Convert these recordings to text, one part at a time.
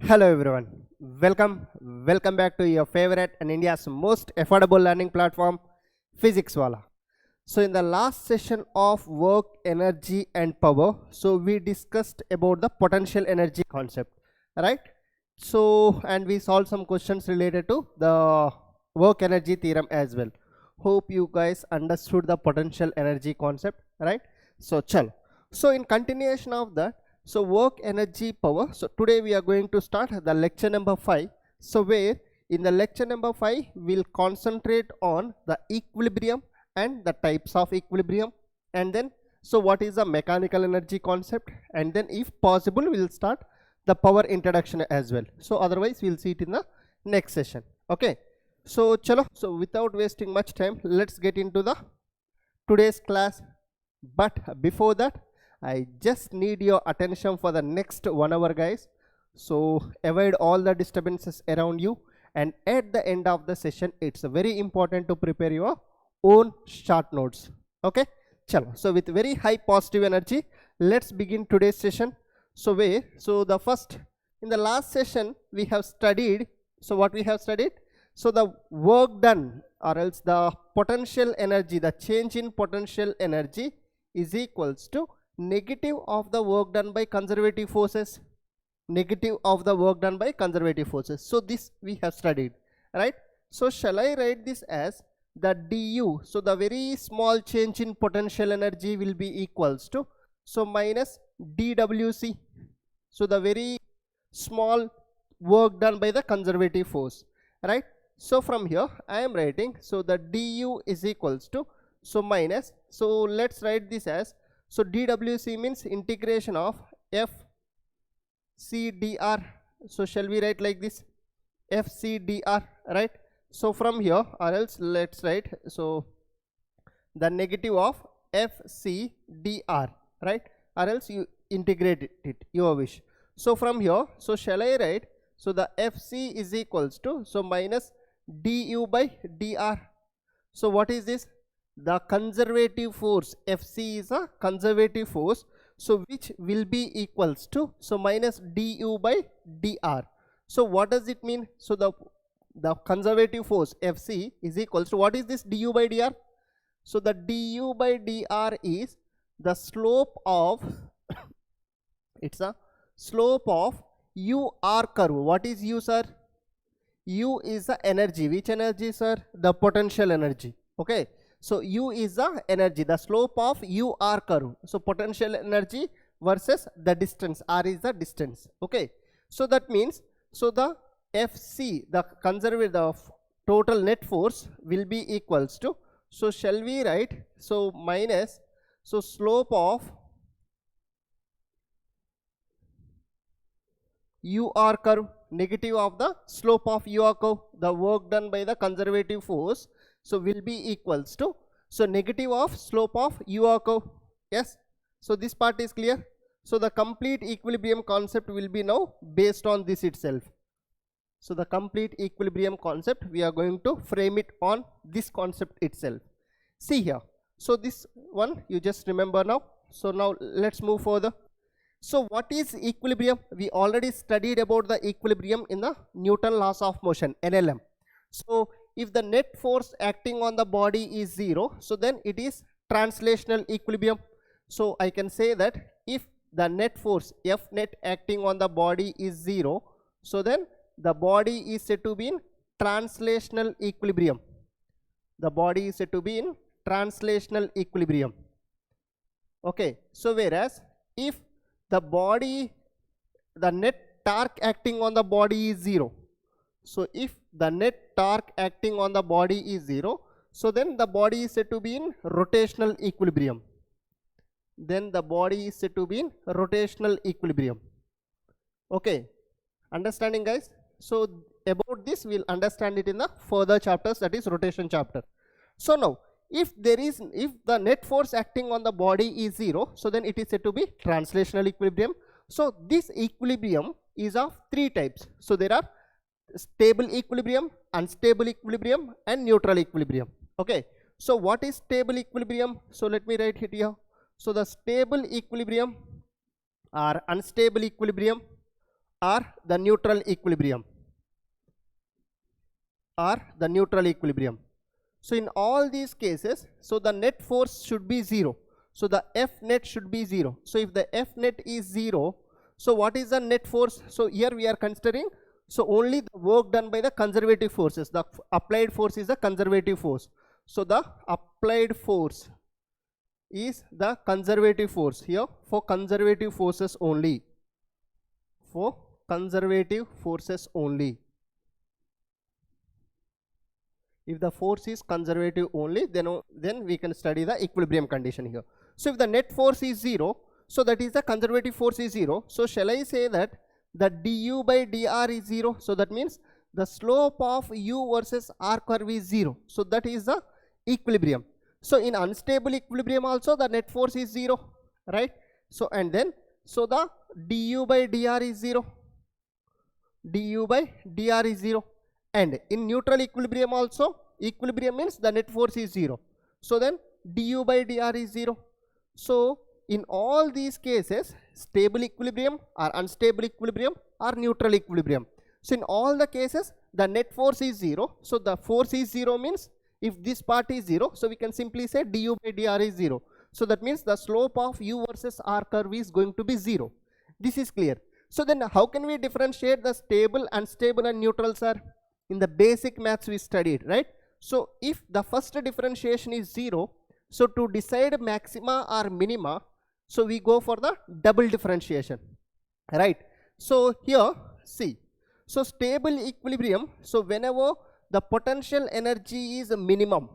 Hello everyone, welcome back to your favorite and India's most affordable learning platform, Physics Wallah. So in the last session of work, energy and power, so we discussed about the potential energy concept, right? So and we solved some questions related to the work energy theorem as well. Hope you guys understood the potential energy concept, right? So chalo. So in continuation of that, so work, energy, power. So today we are going to start the lecture number 5. So where in the lecture number 5 we'll concentrate on the equilibrium and the types of equilibrium, and then so what is the mechanical energy concept, and then if possible we'll start the power introduction as well. So otherwise we'll see it in the next session. Okay, so chalo. So without wasting much time, let's get into the today's class. But before that, I just need your attention for the next 1 hour, guys. So avoid all the disturbances around you, and at the end of the session it's very important to prepare your own short notes. Okay, chalo. So with very high positive energy, let's begin today's session. So the first, in the last session we have studied, so what we have studied, so the work done, or else the potential energy, the change in potential energy is equals to negative of the work done by conservative forces, negative of the work done by conservative forces. So this we have studied, right? So shall I write this as the du, so the very small change in potential energy will be equals to, so minus dwc, so the very small work done by the conservative force, right? So from here I am writing, so the du is equals to, so minus, so let's write this as, so dwc means integration of f c dr. So shall we write like this, f c dr, right? So from here, or else let's write, so the negative of f c dr, right? Or else you integrate it, your wish. So from here, so shall I write, so the fc is equals to, so minus du by dr. So what is this? The conservative force Fc is a conservative force, so which will be equals to, so minus du by dr. So what does it mean? So the conservative force Fc is equals to, what is this du by dr? So the du by dr is the slope of it's a slope of ur curve. What is u, sir? U is the energy. Which energy, sir? The potential energy. Okay, so u is the energy, the slope of ur curve. So potential energy versus the distance, r is the distance. Okay, so that means, so the fc, the conservative, the total net force will be equals to, so shall we write, so minus, so slope of ur curve, negative of the slope of ur curve, the work done by the conservative force, so will be equals to, so negative of slope of ur curve. Yes, so this part is clear. So the complete equilibrium concept will be now based on this itself. So the complete equilibrium concept, we are going to frame it on this concept itself. See here, so this one you just remember now. So now let's move further. So what is equilibrium? We already studied about the equilibrium in the Newton laws of motion, NLM. So if the net force acting on the body is 0, so then it is translational equilibrium. So I can say that if the net force F net acting on the body is 0, so then the body is said to be in translational equilibrium. The body is said to be in translational equilibrium. Okay, so whereas if the body, the net torque acting on the body is 0, so if the net torque acting on the body is 0, so then the body is said to be in rotational equilibrium. Then the body is said to be in rotational equilibrium. Okay, understanding, guys? So about this we'll understand it in the further chapters, that is rotation chapter. So now if the net force acting on the body is 0, so then it is said to be translational equilibrium. So this equilibrium is of 3 types. So there are stable equilibrium, unstable equilibrium and neutral equilibrium. Okay, so what is stable equilibrium? So let me write it here. So the stable equilibrium or unstable equilibrium or the neutral equilibrium, So in all these cases, so the net force should be 0. So the F net should be 0. So if the F net is 0, so what is the net force? So here we are considering, so only the work done by the conservative forces. The applied force is the conservative force. So the applied force is the conservative force here for conservative forces only. For conservative forces only. If the force is conservative only, then we can study the equilibrium condition here. So if the net force is 0, so that is the conservative force is 0. So shall I say that the du by dr is 0? So that means the slope of u versus r curve is 0. So that is the equilibrium. So in unstable equilibrium also the net force is 0, right? So and then, so the du by dr is 0. du by dr is 0. And in neutral equilibrium also, equilibrium means the net force is 0. So then du by dr is 0. So in all these cases, stable equilibrium or unstable equilibrium or neutral equilibrium. So in all the cases, the net force is 0. So the force is 0 means if this part is 0, so we can simply say du by dr is 0. So that means the slope of u versus r curve is going to be 0. This is clear. So then how can we differentiate the stable, unstable and neutral, sir? In the basic maths we studied, right? So if the first differentiation is 0, so to decide maxima or minima, so we go for the double differentiation, right? So here, see, so stable equilibrium, so whenever the potential energy is minimum,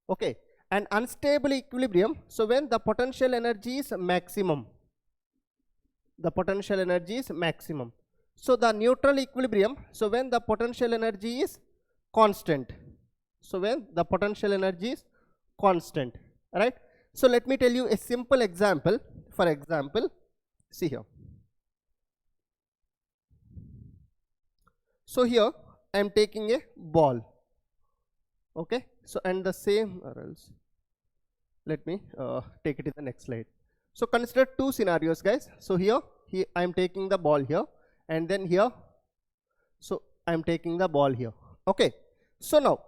okay, and unstable equilibrium, so when the potential energy is maximum, So the neutral equilibrium, so when the potential energy is constant, right? So let me tell you a simple example. For example, see here. So here I am taking a ball, okay? So and the same, or else let me take it in the next slide. So consider two scenarios, guys. So here I am taking the ball here, and then here, so I am taking the ball here, okay? So now,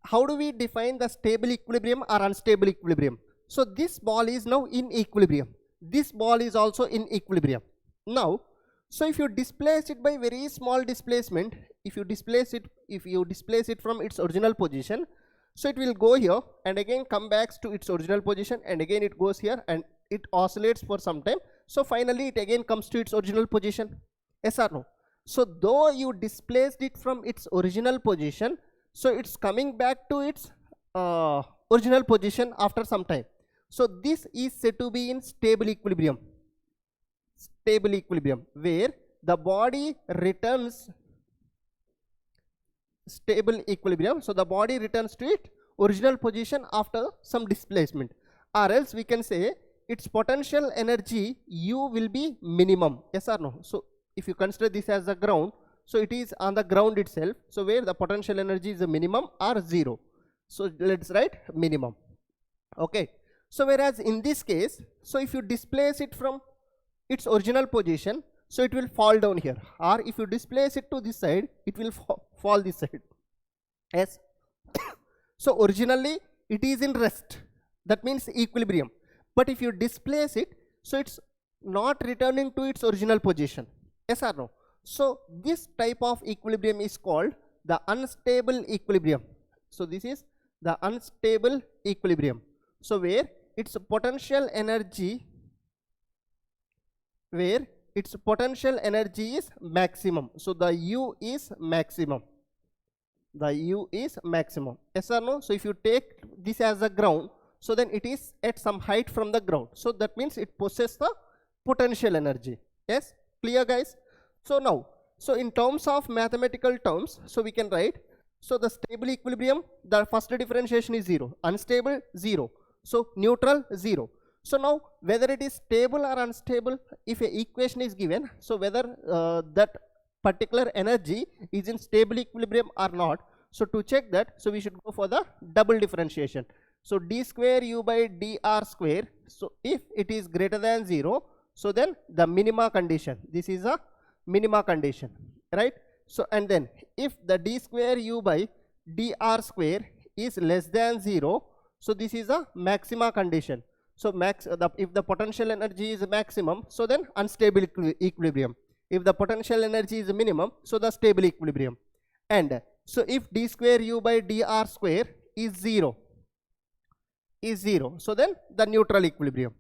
how do we define the stable equilibrium or unstable equilibrium? So this ball is now in equilibrium. This ball is also in equilibrium. Now, so if you displace it by very small displacement, if you displace it from its original position, so it will go here and again come back to its original position, and again it goes here and it oscillates for some time. So finally it again comes to its original position. Yes or no? So though you displaced it from its original position, so it's coming back to its original position after some time. So this is said to be in stable equilibrium. Where the body returns stable equilibrium. So the body returns to its original position after some displacement, or else we can say its potential energy u will be minimum. Yes or no? So if you consider this as the ground, so it is on the ground itself, so where the potential energy is a minimum or 0. So let's write minimum, okay? So whereas in this case, so if you displace it from its original position, so it will fall down here, or if you displace it to this side, it will fall this side. Yes. So originally it is in rest, that means equilibrium, but if you displace it, so it's not returning to its original position. Yes or no? So this type of equilibrium is called the unstable equilibrium. So this is the unstable equilibrium. So where its potential energy is maximum. So the u is maximum. Yes or no? So if you take this as the ground, so then it is at some height from the ground. So that means it possesses the potential energy. Yes, clear, guys? So now, so in terms of mathematical terms, so we can write, so the stable equilibrium, the first differentiation is 0, unstable 0, so neutral 0. So now whether it is stable or unstable, if a equation is given, so whether that particular energy is in stable equilibrium or not, so to check that, so we should go for the double differentiation. So d square u by dr square, so if it is greater than 0, So then the minima condition, this is a minima condition, right? So and then if the d square u by dr square is less than 0, so this is a maxima condition. So if the potential energy is maximum, so then unstable equilibrium. If the potential energy is minimum, so the stable equilibrium. And so if d square u by dr square is 0, so then the neutral equilibrium.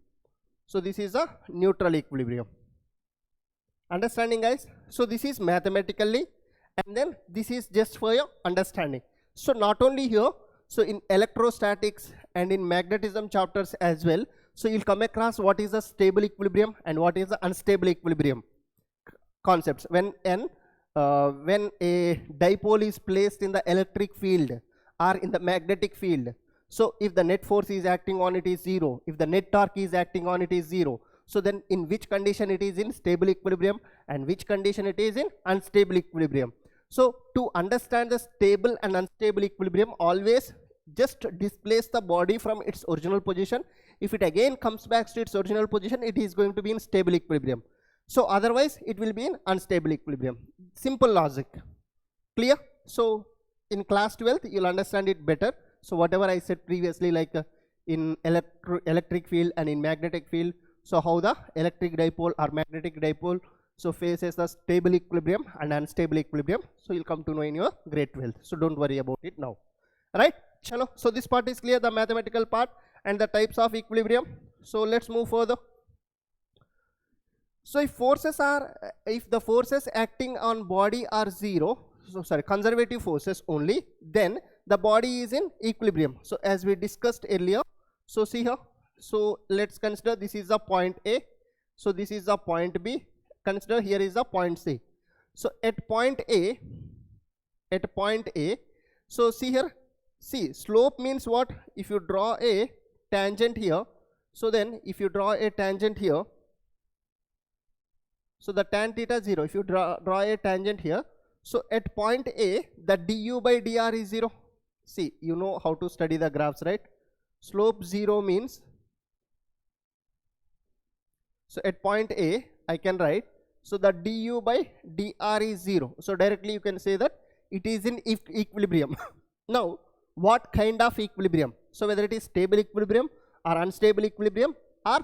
So this is a neutral equilibrium. Understanding, guys? So this is mathematically, and then this is just for your understanding. So not only here, so in electrostatics and in magnetism chapters as well, so you'll come across what is a stable equilibrium and what is the unstable equilibrium concepts. When a dipole is placed in the electric field or in the magnetic field, so if the net force is acting on it is 0, if the net torque is acting on it is 0, so then in which condition it is in stable equilibrium and which condition it is in unstable equilibrium. So to understand the stable and unstable equilibrium, always just displace the body from its original position. If it again comes back to its original position, it is going to be in stable equilibrium. So otherwise it will be in unstable equilibrium. Simple logic. Clear? So in class 12th you'll understand it better. So whatever I said previously, like in electric field and in magnetic field, so how the electric dipole or magnetic dipole so faces the stable equilibrium and unstable equilibrium, so you'll come to know in your grade 12. So don't worry about it now. Right? Chalo. So this part is clear, the mathematical part and the types of equilibrium. So let's move further. So if the forces acting on body are 0, so sorry, conservative forces only, then the body is in equilibrium. So as we discussed earlier, so see here, so let's consider this is the point A, so this is the point B, consider here is the point C. So at point A, so see here, see slope means what? If you draw a tangent here, so then if you draw a tangent here, so the tan theta 0, if you draw a tangent here, so at point A the du by dr is 0. See, you know how to study the graphs, right? Slope 0 means, so at point A I can write, so the du by dr is 0. So directly you can say that it is in equilibrium. Now what kind of equilibrium? So whether it is stable equilibrium or unstable equilibrium or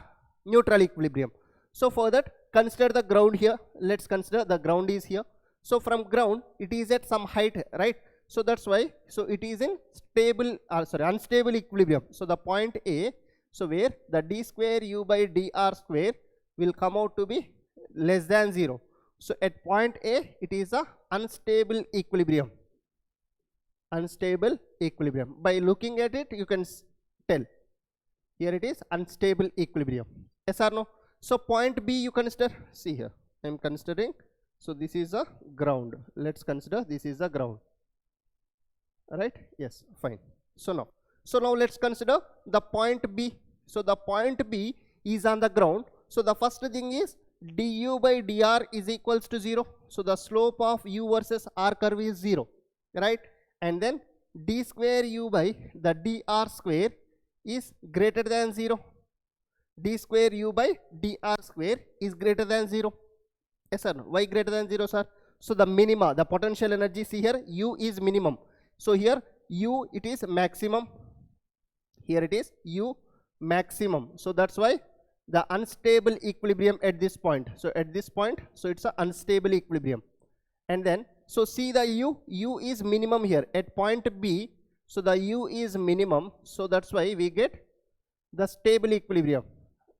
neutral equilibrium. So for that, consider the ground here. Let's consider the ground is here. So from ground it is at some height, right? So that's why, so it is in unstable equilibrium. So the point A, so where the d square u by dr square will come out to be less than 0. So at point A it is a unstable equilibrium. Unstable equilibrium. By looking at it you can tell here it is unstable equilibrium. Yes or no? So point B you consider, see here I am considering, so this is a ground. Let's consider this is a ground. Right? Yes, fine. So now let's consider the point B. So the point B is on the ground. So the first thing is du by dr is equals to 0. So the slope of u versus r curve is 0, right? And then d square u by the dr square is greater than 0. D square u by dr square is greater than 0. Yes sir. Why greater than 0, sir? So the minima, the potential energy, see here u is minimum. So here u it is maximum. Here it is u maximum. So that's why the unstable equilibrium at this point. So at this point, so it's an unstable equilibrium. And then so see the u is minimum here at point B. So the u is minimum. So that's why we get the stable equilibrium.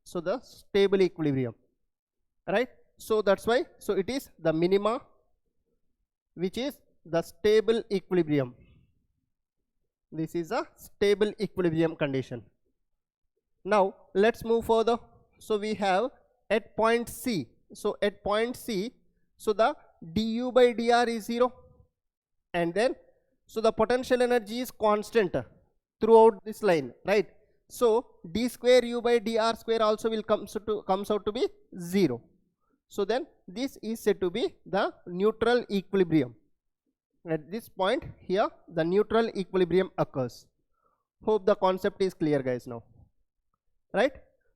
So the stable equilibrium, right? So that's why, so it is the minima which is the stable equilibrium. This is a stable equilibrium condition. Now let's move further. So we have at point C. So at point C, so the du by dr is 0, and then so the potential energy is constant throughout this line, right? So d square u by dr square also will comes out to be 0. So then this is said to be the neutral equilibrium. At this point here the neutral equilibrium occurs. Hope the concept is clear, guys, now, right?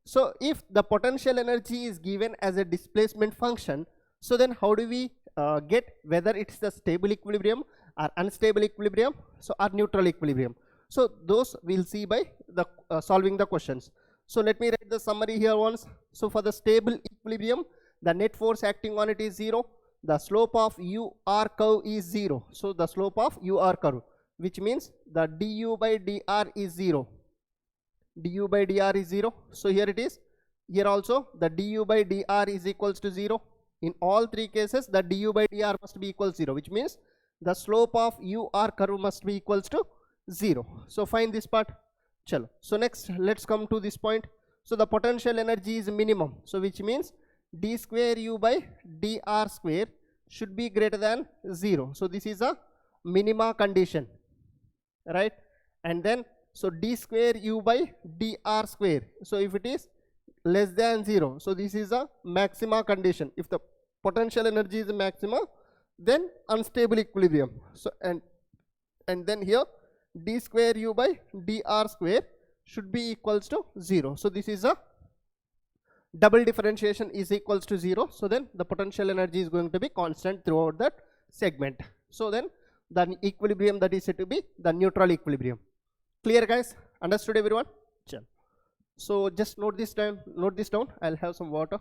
So if the potential energy is given as a displacement function, so then how do we get whether it's the stable equilibrium or unstable equilibrium, so or neutral equilibrium? So those we'll see by the solving the questions. So let me write the summary here once. So for the stable equilibrium, the net force acting on it is 0. The slope of UR curve is 0. So the slope of UR curve, which means the du by dr is 0. Du by dr is 0. So here it is. Here also the du by dr is equals to 0. In all three cases, the du by dr must be equals 0, which means the slope of UR curve must be equals to 0. So find this part. Chalo. So next, let's come to this point. So the potential energy is minimum. So which means d square u by dr square should be greater than 0. So this is a minima condition, right? And then so d square u by dr square. So if it is less than 0, so this is a maxima condition. If the potential energy is maxima, then unstable equilibrium. So and then here d square u by dr square should be equals to 0. So this is a double differentiation is equals to 0. So then the potential energy is going to be constant throughout that segment. So then the equilibrium that is said to be the neutral equilibrium. Clear, guys? Understood, everyone? Chal. So just note this down. I'll have some water.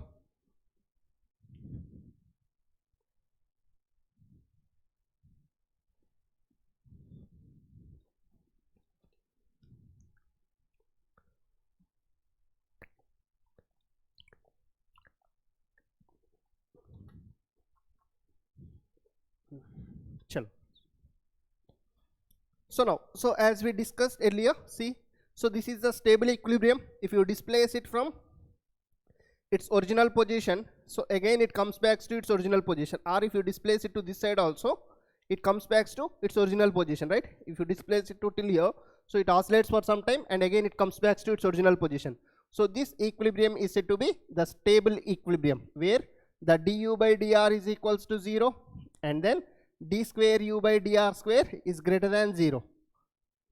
Chalo. So now, so as we discussed earlier, see, so this is the stable equilibrium. If you displace it from its original position, so again it comes back to its original position, or if you displace it to this side also, it comes back to its original position, right? If you displace it to till here, so it oscillates for some time and again it comes back to its original position. So this equilibrium is said to be the stable equilibrium, where the du by dr is equals to 0 and then d square u by dr square is greater than 0,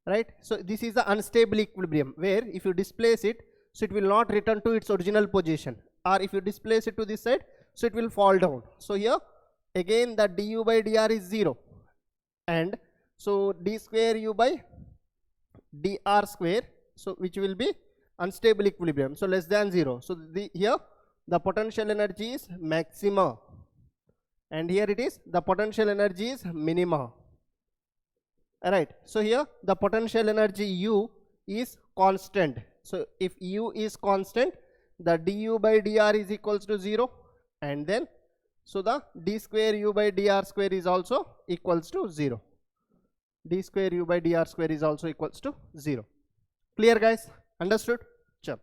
right? So this is the unstable equilibrium, where if you displace it, so it will not return to its original position, or if you displace it to this side, so it will fall down. So here again the du by dr is 0 and so d square u by dr square, so which will be unstable equilibrium, so less than 0. So here the potential energy is maxima and here it is the potential energy is minima, right? So here the potential energy u is constant. So if u is constant, the du by dr is equals to 0 and then so the d square u by dr square is also equals to 0. D square u by dr square is also equals to 0. Clear, guys? Understood? Sure.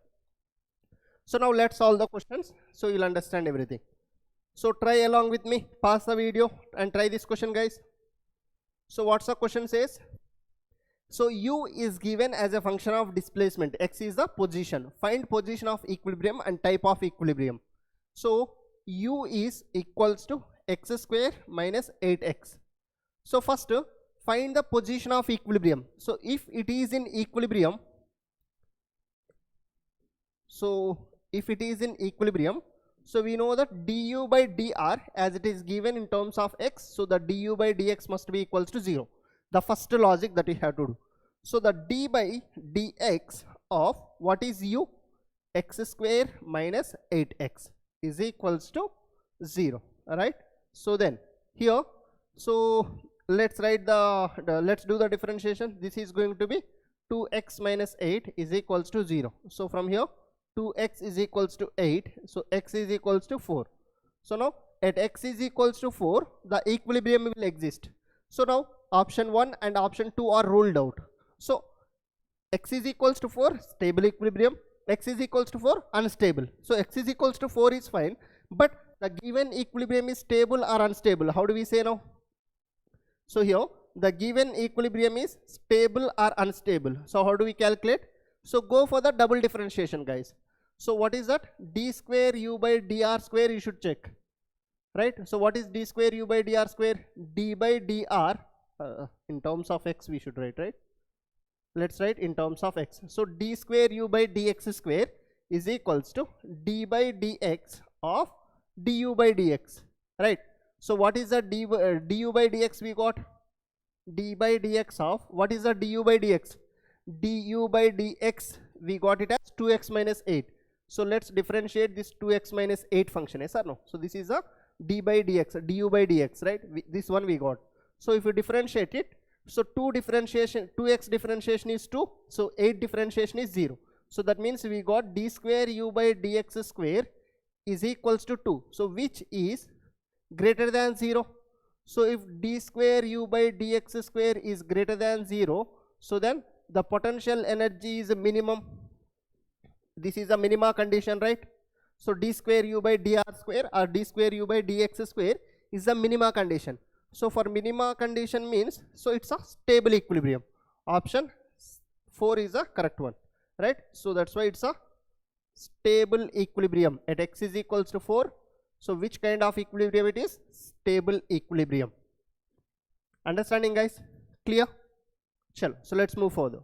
So now let's solve the questions so you'll understand everything. So try along with me, pause the video and try this question, guys. So what's the question says? So u is given as a function of displacement, x is the position. Find position of equilibrium and type of equilibrium. So u is equals to x square minus 8x. So first find the position of equilibrium. So if it is in equilibrium, so we know that du by dr, as it is given in terms of x, so the du by dx must be equals to 0. The first logic that we have to do. So the d by dx of what is u? X square minus 8x is equals to 0. Alright. So then here, so let's write let's do the differentiation. This is going to be 2x minus 8 is equals to 0. So from here 2x is equals to 8, so x is equals to 4. So now at x is equals to 4, the equilibrium will exist. So now option 1 and option 2 are ruled out. So x is equals to 4, stable equilibrium, x is equals to 4, unstable. So x is equals to 4 is fine, but the given equilibrium is stable or unstable. How do we say now? So here the given equilibrium is stable or unstable. So how do we calculate? So go for the double differentiation, guys. So what is that? D square u by dr square you should check, right? So what is d square u by dr square? D by dr in terms of x we should write, right? Let's write in terms of x. So d square u by dx square is equals to d by dx of du by dx, right? So what is the du by dx? We got d by dx of, what is the du by dx? Du by dx, we got it as 2x minus 8. So let's differentiate this 2x minus 8 function, yes or no? So this is a d by dx, du by dx, right? This one we got. So if you differentiate it, so 2x differentiation is 2, so 8 differentiation is 0. So that means we got d square u by dx square is equals to 2. So which is greater than 0? So if d square u by dx square is greater than 0, so then the potential energy is a minimum. This is a minima condition, right? So d square u by dr square or d square u by dx square is a minima condition. So for minima condition means, so it's a stable equilibrium. Option 4 is the correct one, right? So that's why it's a stable equilibrium at x is equals to 4. So which kind of equilibrium it is? Stable equilibrium. Understanding, guys? Clear? Chalo, so let's move further.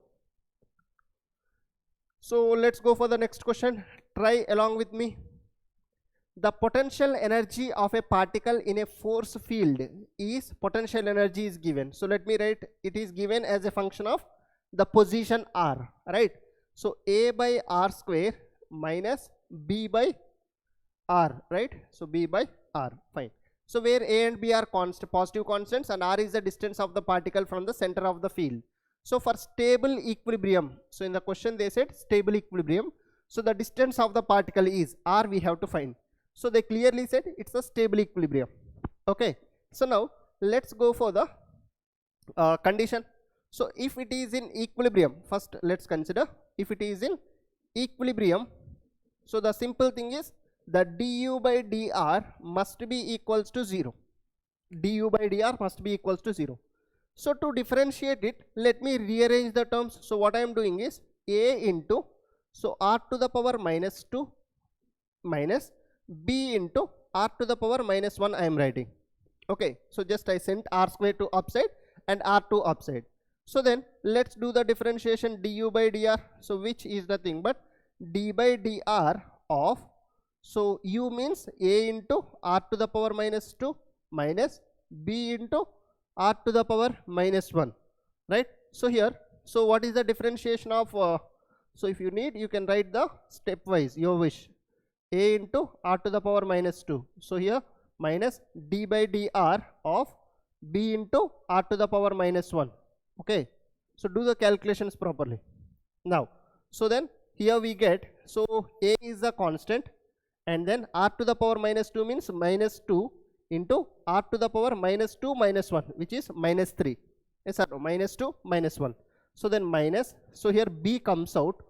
So let's go for the next question. Try along with me. The potential energy of a particle in a force field is, potential energy is given. So let me write, it is given as a function of the position r, right? So a by r square minus b by r, right? So b by r, fine. So where a and b are positive constants and r is the distance of the particle from the center of the field. So for stable equilibrium, so in the question they said stable equilibrium, so the distance of the particle is r, we have to find. So they clearly said it's a stable equilibrium. Okay, so now let's go for the condition. So if it is in equilibrium, first let's consider if it is in equilibrium. So the simple thing is that du by dr must be equals to 0. Du by dr must be equals to 0. So to differentiate it, let me rearrange the terms. So what I am doing is a into, so r to the power minus 2 minus b into r to the power minus 1 I am writing. Okay, so just I sent r square to upside and r to upside. So then let's do the differentiation du by dr. So which is the thing but d by dr of, so u means a into r to the power minus 2 minus b into r to the power minus 1, right? So here, so what is the differentiation of, so if you need you can write the stepwise, your wish. A into r to the power minus 2. So here minus d by dr of b into r to the power minus 1. Okay, so do the calculations properly. Now, so then here we get, so a is a constant and then r to the power minus 2 means minus 2 into r to the power minus 2 minus 1, which is minus 3. Yes or no? Minus 2 minus 1. So then minus, so here b comes out,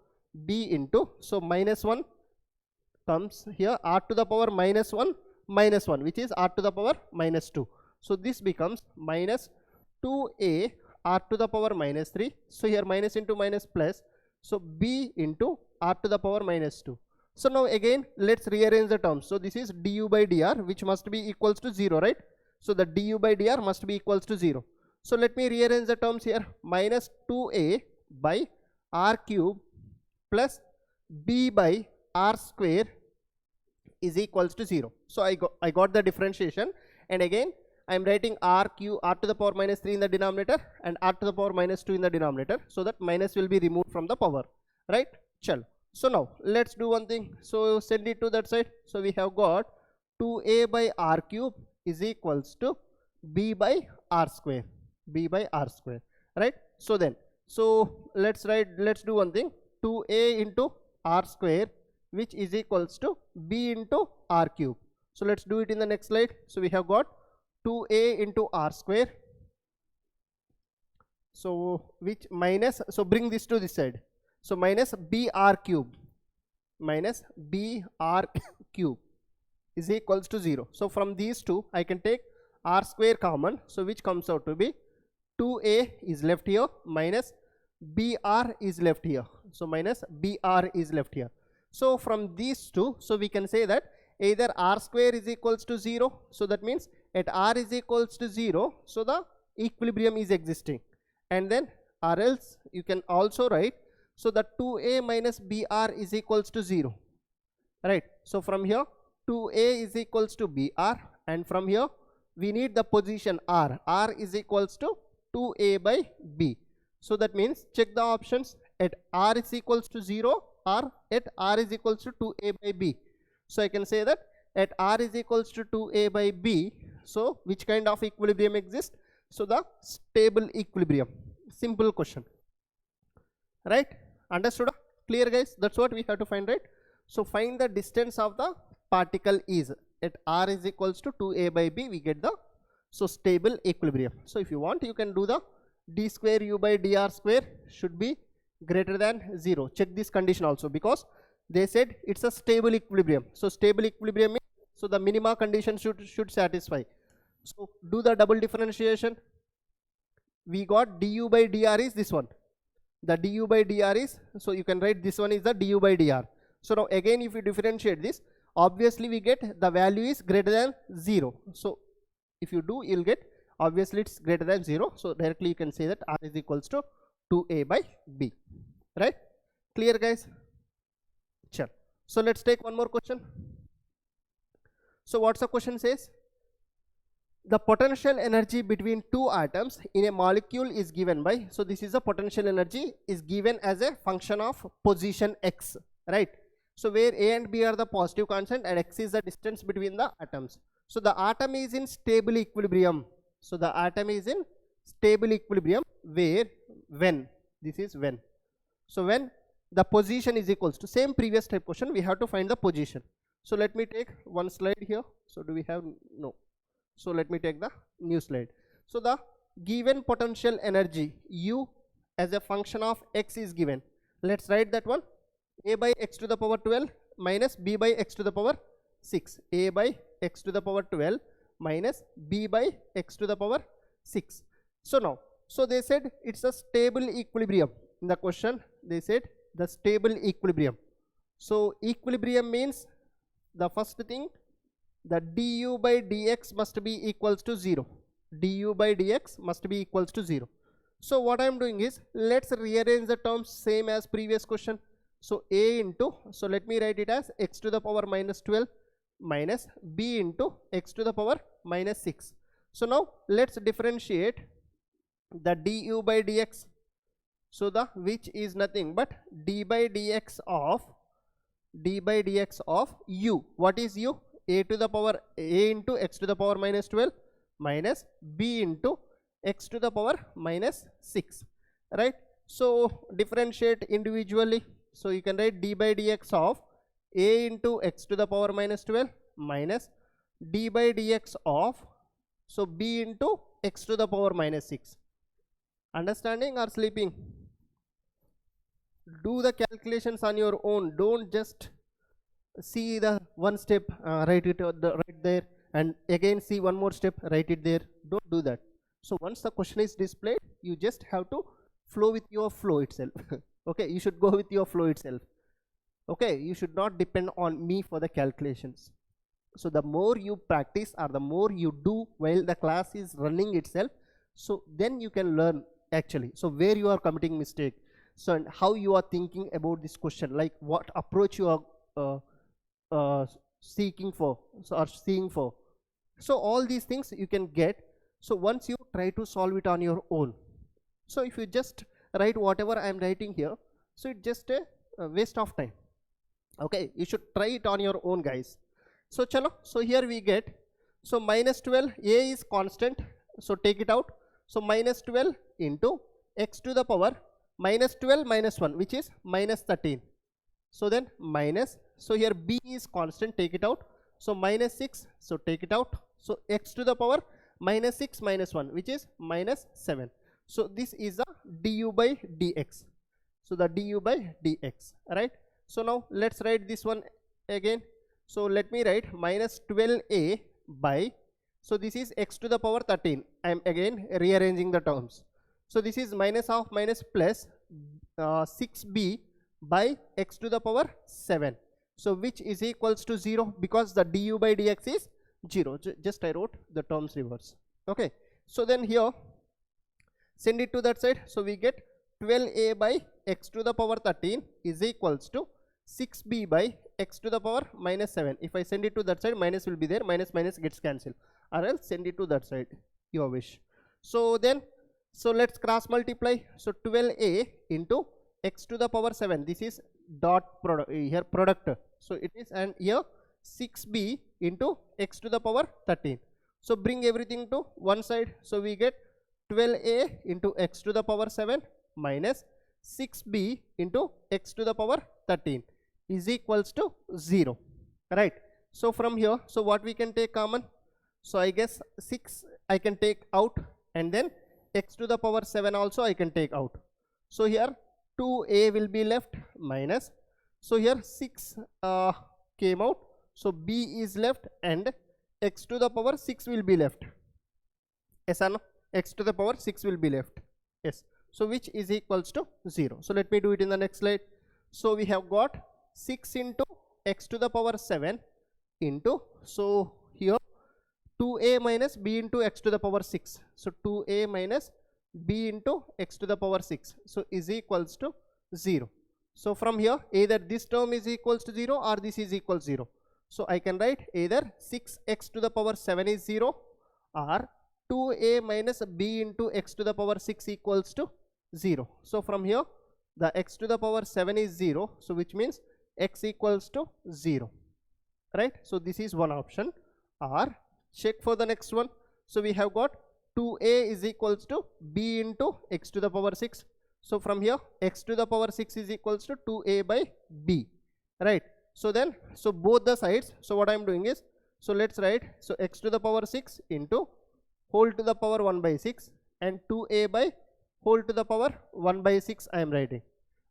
b into, so minus 1 comes here, r to the power minus 1 minus 1, which is r to the power minus 2. So this becomes minus 2a r to the power minus 3. So here minus into minus plus, so b into r to the power minus 2. So now again let's rearrange the terms. So this is du by dr, which must be equals to 0, right? So the du by dr must be equals to 0. So let me rearrange the terms here. Minus 2a by r cube plus b by r square is equals to 0. So I got the differentiation, and again I am writing r to the power minus 3 in the denominator and r to the power minus 2 in the denominator, so that minus will be removed from the power, right? Chal. So now let's do one thing. So send it to that side. So we have got 2a by r cube is equals to b by r square, right? So then, so let's do one thing. 2a into r square, which is equals to b into r cube. So let's do it in the next slide. So we have got 2a into r square, so which minus, so bring this to this side, so minus br cube is equals to 0. So from these two I can take r square common, so which comes out to be 2a is left here minus br is left here, so minus br is left here. So from these two, so we can say that either r square is equals to 0, so that means at r is equals to 0, so the equilibrium is existing, and then or else you can also write, so the 2a minus br is equals to 0. right? So from here 2a is equals to br, and from here we need the position r is equals to 2a by b. So that means check the options at r is equals to 0 or at r is equals to 2a by b. So I can say that at r is equals to 2a by b, so which kind of equilibrium exists? So the stable equilibrium. Simple question, right? Understood? Clear guys? That's what we have to find, right? So find the distance of the particle is at r is equals to 2a by b, we get the stable equilibrium. So if you want, you can do the d square u by dr square should be greater than 0. Check this condition also, because they said it's a stable equilibrium. So stable equilibrium means, so the minima condition should satisfy. So do the double differentiation. We got du by dr is this one. The du by dr is, so you can write this one is the du by dr. So now again if you differentiate this, obviously we get the value is greater than 0. So if you do, you'll get obviously it's greater than 0. So directly you can say that r is equals to 2a by b, right? Clear guys? Sure. So let's take one more question. So what's the question says? The potential energy between two atoms in a molecule is given by, so this is a potential energy is given as a function of position x, right? So where a and b are the positive constant and x is the distance between the atoms. So the atom is in stable equilibrium. So the atom is in stable equilibrium where, when, this is when. So when the position is equals to, same previous type question, we have to find the position. So let me take one slide here. So do we have, no. So let me take the new slide. So the given potential energy U as a function of x is given. Let's write that one. A by x to the power 12 minus b by x to the power 6. A by x to the power 12 minus b by x to the power 6. So now, so they said it's a stable equilibrium. In the question they said the stable equilibrium. So equilibrium means the first thing, the du by dx must be equals to 0. Du by dx must be equals to 0. So what I am doing is, let's rearrange the terms same as previous question. So a into, so let me write it as x to the power minus 12 minus b into x to the power minus 6. So now let's differentiate the du by dx. So the which is nothing but d by dx of u. What is u? A to the power a into x to the power minus 12 minus b into x to the power minus 6, right? So differentiate individually. So you can write d by dx of a into x to the power minus 12 minus d by dx of, so b into x to the power minus 6. Understanding or sleeping? Do the calculations on your own. Don't just see the one step, write it right there, and again see one more step, write it there. Don't do that. So once the question is displayed, you just have to flow with your flow itself. Okay, you should go with your flow itself. Okay, you should not depend on me for the calculations. So the more you practice or the more you do while the class is running itself, so then you can learn actually. So where you are committing mistake, so and how you are thinking about this question, like what approach you are seeking for, so or seeing for. So all these things you can get. So once you try to solve it on your own. So if you just write whatever I am writing here, so it's just a waste of time. Okay, you should try it on your own guys. So chalo, so here we get, so minus 12, a is constant, so take it out. So minus 12 into x to the power minus 12 minus 1, which is minus 13. So then minus, so here b is constant, take it out. So minus 6, so take it out. So x to the power minus 6 minus 1, which is minus 7. So this is a du by dx. So the du by dx, right? So now let's write this one again. So let me write minus 12a by, so this is x to the power 13. I am again rearranging the terms. So this is minus of minus plus 6b by x to the power 7. So which is equals to 0, because the du by dx is 0. Just I wrote the terms reverse. Okay. So then here send it to that side. So we get 12a by x to the power 13 is equals to 6b by x to the power minus 7. If I send it to that side, minus will be there, minus minus gets cancelled, or else send it to that side, your wish. So then, so let's cross multiply. So 12a into x to the power 7, this is dot product here, product, so it is, and here 6b into x to the power 13. So bring everything to one side, so we get 12a into x to the power 7 minus 6b into x to the power 13 is equals to 0, right? So from here, so what we can take common? So I guess 6 I can take out, and then x to the power 7 also I can take out. So here 2a will be left minus, so here 6 came out, so b is left, and x to the power 6 will be left. Yes or no? X to the power 6 will be left. Yes. So which is equals to 0. So let me do it in the next slide. So we have got 6 into x to the power 7 into, so here 2a minus b into x to the power 6. So 2a minus b into x to the power 6. So is equals to 0. So from here, either this term is equals to 0 or this is equals 0. So I can write either 6x to the power 7 is 0, or 2a minus b into x to the power 6 equals to 0. So from here, the x to the power 7 is 0, so which means x equals to 0, right? So this is one option. Or check for the next one. So we have got 2a is equals to b into x to the power 6. So from here, x to the power 6 is equals to 2a by b, right? So then, so both the sides, so what I am doing is, so let's write, so x to the power 6 into whole to the power 1 by 6, and 2a by whole to the power 1 by 6 I am writing.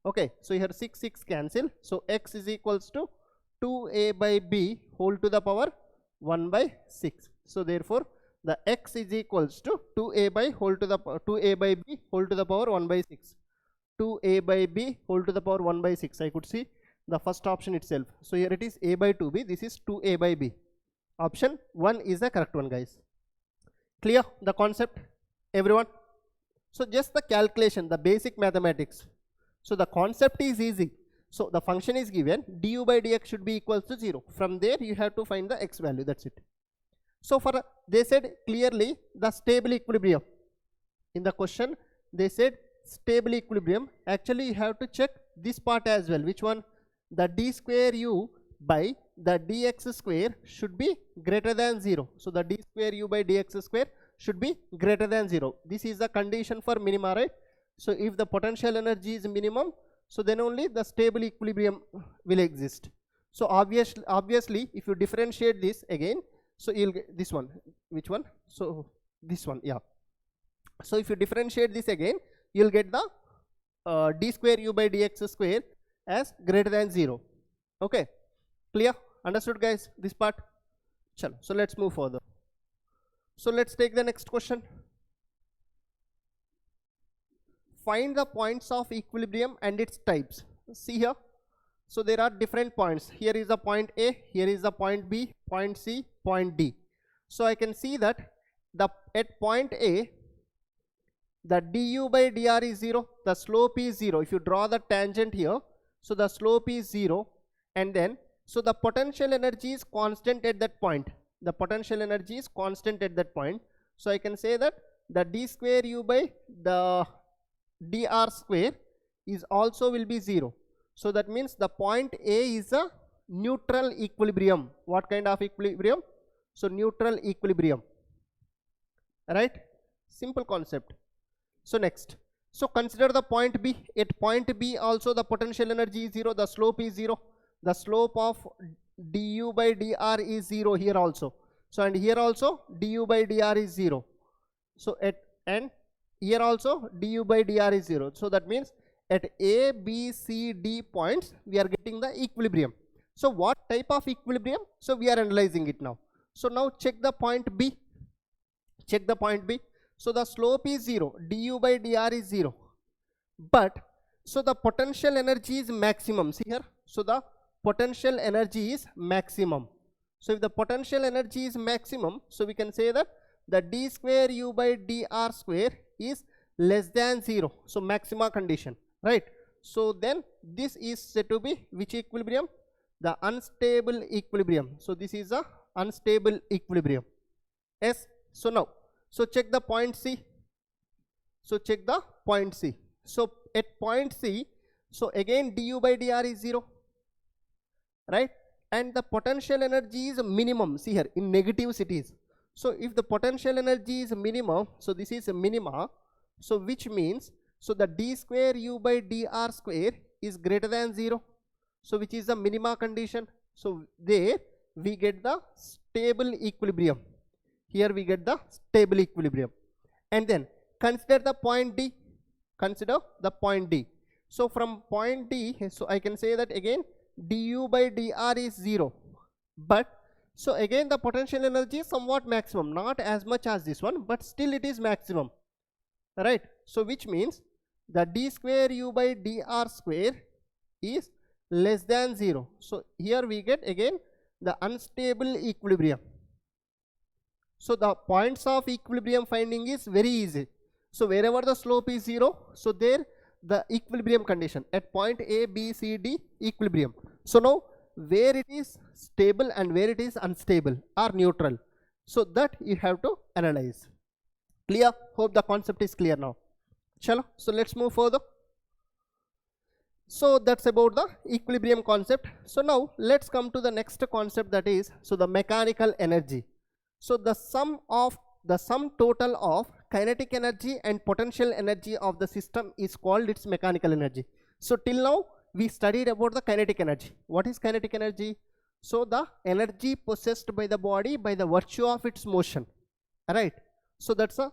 Okay, so here 6 cancel, so x is equals to 2a by b whole to the power 1 by 6. So therefore the x is equals to 2a by whole to the 2a by b whole to the power 1 by 6. 2a by b whole to the power 1 by 6. I could see the first option itself. So here it is a by 2b, this is 2a by b. Option 1 is the correct one, guys. Clear the concept, everyone? So just the calculation, the basic mathematics. So the concept is easy. So the function is given, du by dx should be equals to 0. From there you have to find the x value, that's it. So for they said clearly the stable equilibrium. In the question they said stable equilibrium. Actually you have to check this part as well. Which one? The d square u by the dx square should be greater than 0. So the d square u by dx square should be greater than 0. This is the condition for minima, right? So if the potential energy is minimum, so then only the stable equilibrium will exist. So obviously if you differentiate this again, so you'll get this one. Which one? So this one, yeah. So if you differentiate this again, you'll get the d square u by dx square as greater than 0. Okay, clear? Understood, guys, this part? Chalo. So let's move further. So let's take the next question. Find the points of equilibrium and its types. See here. So there are different points. Here is the point A, here is the point B, point C, point D. So I can see that at point A, the du by dr is 0, the slope is 0. If you draw the tangent here, so the slope is 0, and then so the potential energy is constant at that point. The potential energy is constant at that point. So I can say that the d square u by the dr square is also will be 0. So that means the point A is a neutral equilibrium. What kind of equilibrium? So neutral equilibrium, right? Simple concept. So next, so consider the point B. At point B also the potential energy is 0, the slope is 0. The slope of du by dr is 0 here also. So and here also du by dr is 0. So and here also du by dr is 0. So that means at A, B, C, D points we are getting the equilibrium. So what type of equilibrium? So we are analyzing it now. So now check the point B. Check the point B. So the slope is 0, du by dr is 0. But so the potential energy is maximum. See here. So the potential energy is maximum. So if the potential energy is maximum, so we can say that the d square u by dr square is less than 0. So maxima condition, right? So then this is said to be which equilibrium? the unstable equilibrium. So this is a unstable equilibrium. Yes. So now, so check the point C. So check the point C. So at point C, so again du by dr is 0, right? And the potential energy is minimum. See here, in negatives it is. So if the potential energy is minimum, so this is a minima, so which means, so the d square u by dr square is greater than 0. So which is the minima condition. So there we get the stable equilibrium. Here we get the stable equilibrium. And then consider the point D. Consider the point D. So from point D, so I can say that again du by dr is 0. But so again the potential energy is somewhat maximum, not as much as this one, but still it is maximum, right? So which means the d square u by dr square is less than 0. So here we get again the unstable equilibrium. So the points of equilibrium finding is very easy. So wherever the slope is 0, so there the equilibrium condition at point A, B, C, D, equilibrium. So now where it is stable and where it is unstable or neutral, so that you have to analyze. Clear? Hope the concept is clear now. Chalo, so let's move further. So that's about the equilibrium concept. So now let's come to the next concept, that is, so the mechanical energy. So the sum total of kinetic energy and potential energy of the system is called its mechanical energy. So till now we studied about the kinetic energy. What is kinetic energy? So the energy possessed by the body by the virtue of its motion, right? So that's a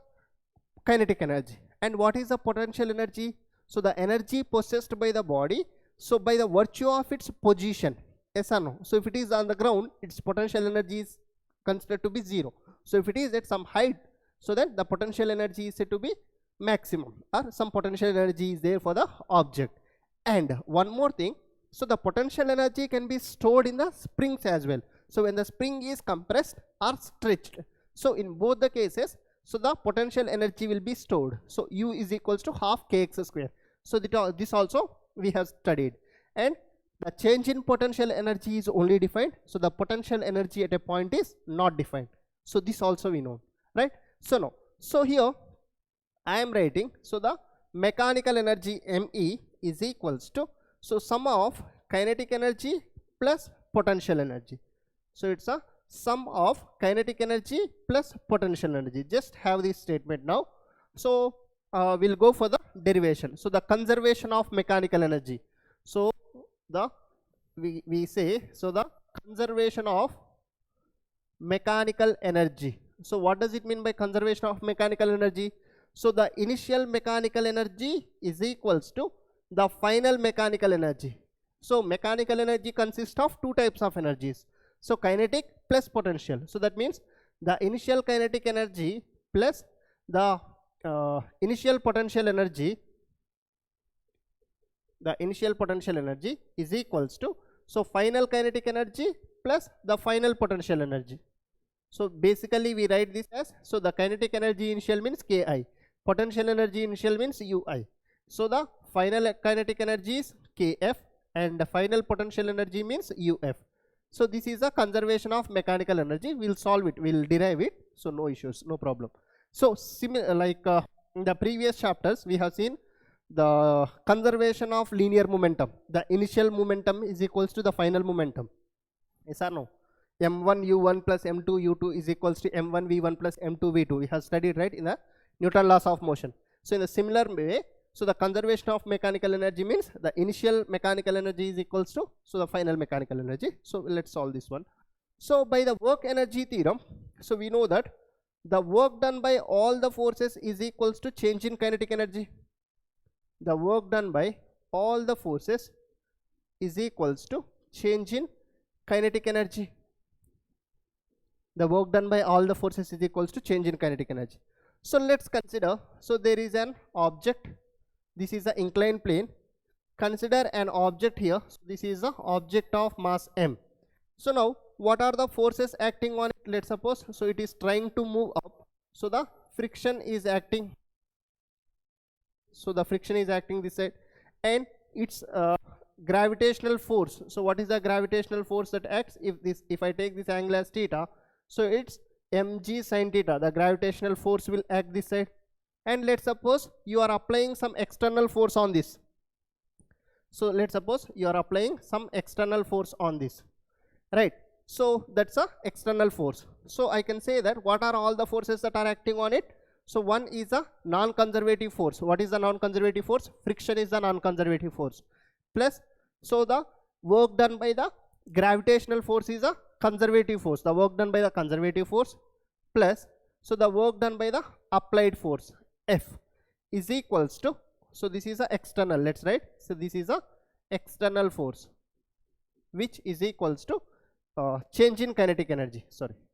kinetic energy. And what is the potential energy? So the energy possessed by the body, so by the virtue of its position, yes or no? So if it is on the ground, its potential energy is considered to be 0. So if it is at some height, so then the potential energy is said to be maximum, or some potential energy is there for the object. And one more thing, so the potential energy can be stored in the springs as well. So when the spring is compressed or stretched, so in both the cases, so the potential energy will be stored. So U is equals to half kx square. So this also we have studied. And the change in potential energy is only defined. So the potential energy at a point is not defined. So this also we know, right? So now, so here I am writing, so the mechanical energy ME is equals to, so sum of kinetic energy plus potential energy. So it's a sum of kinetic energy plus potential energy. Just have this statement now. So we'll go for the derivation. So the conservation of mechanical energy. So the we say, so the conservation of mechanical energy. So what does it mean by conservation of mechanical energy? So the initial mechanical energy is equals to the final mechanical energy. So mechanical energy consists of two types of energies. So kinetic plus potential. So that means the initial kinetic energy plus the initial potential energy. The initial potential energy is equals to, so final kinetic energy plus the final potential energy. So basically we write this as, so the kinetic energy initial means Ki, potential energy initial means Ui. So the final kinetic energy is Kf and the final potential energy means Uf. So this is a conservation of mechanical energy. We'll solve it, we'll derive it. So no issues, no problem. So similar, like in the previous chapters we have seen the conservation of linear momentum. The initial momentum is equals to the final momentum. Yes or no? M1 U1 plus M2 U2 is equals to M1 V1 plus M2 V2. We have studied, right, in the Newton laws of motion. So in a similar way, so the conservation of mechanical energy means the initial mechanical energy is equals to, so the final mechanical energy. So let's solve this one. So by the work energy theorem, so we know that the work done by all the forces is equals to change in kinetic energy. The work done by all the forces is equals to change in kinetic energy. The work done by all the forces is equals to change in kinetic energy. So let's consider, so there is an object, this is the inclined plane. Consider an object here, so this is the object of mass m. So now what are the forces acting on it? Let's suppose, so it is trying to move up, so the friction is acting, so the friction is acting this side, and its gravitational force. So what is the gravitational force that acts if I take this angle as theta? So it's mg sin theta. The gravitational force will act this side. And let's suppose you are applying some external force on this. So let's suppose you are applying some external force on this, right? So that's a external force. So I can say that what are all the forces that are acting on it? So one is a non-conservative force. What is the non-conservative force? Friction is the non-conservative force. Plus, so the work done by the gravitational force is a conservative force. The work done by the conservative force plus, so the work done by the applied force F is equals to, so this is a external, let's write. So this is a external force which is equals to change in kinetic energy,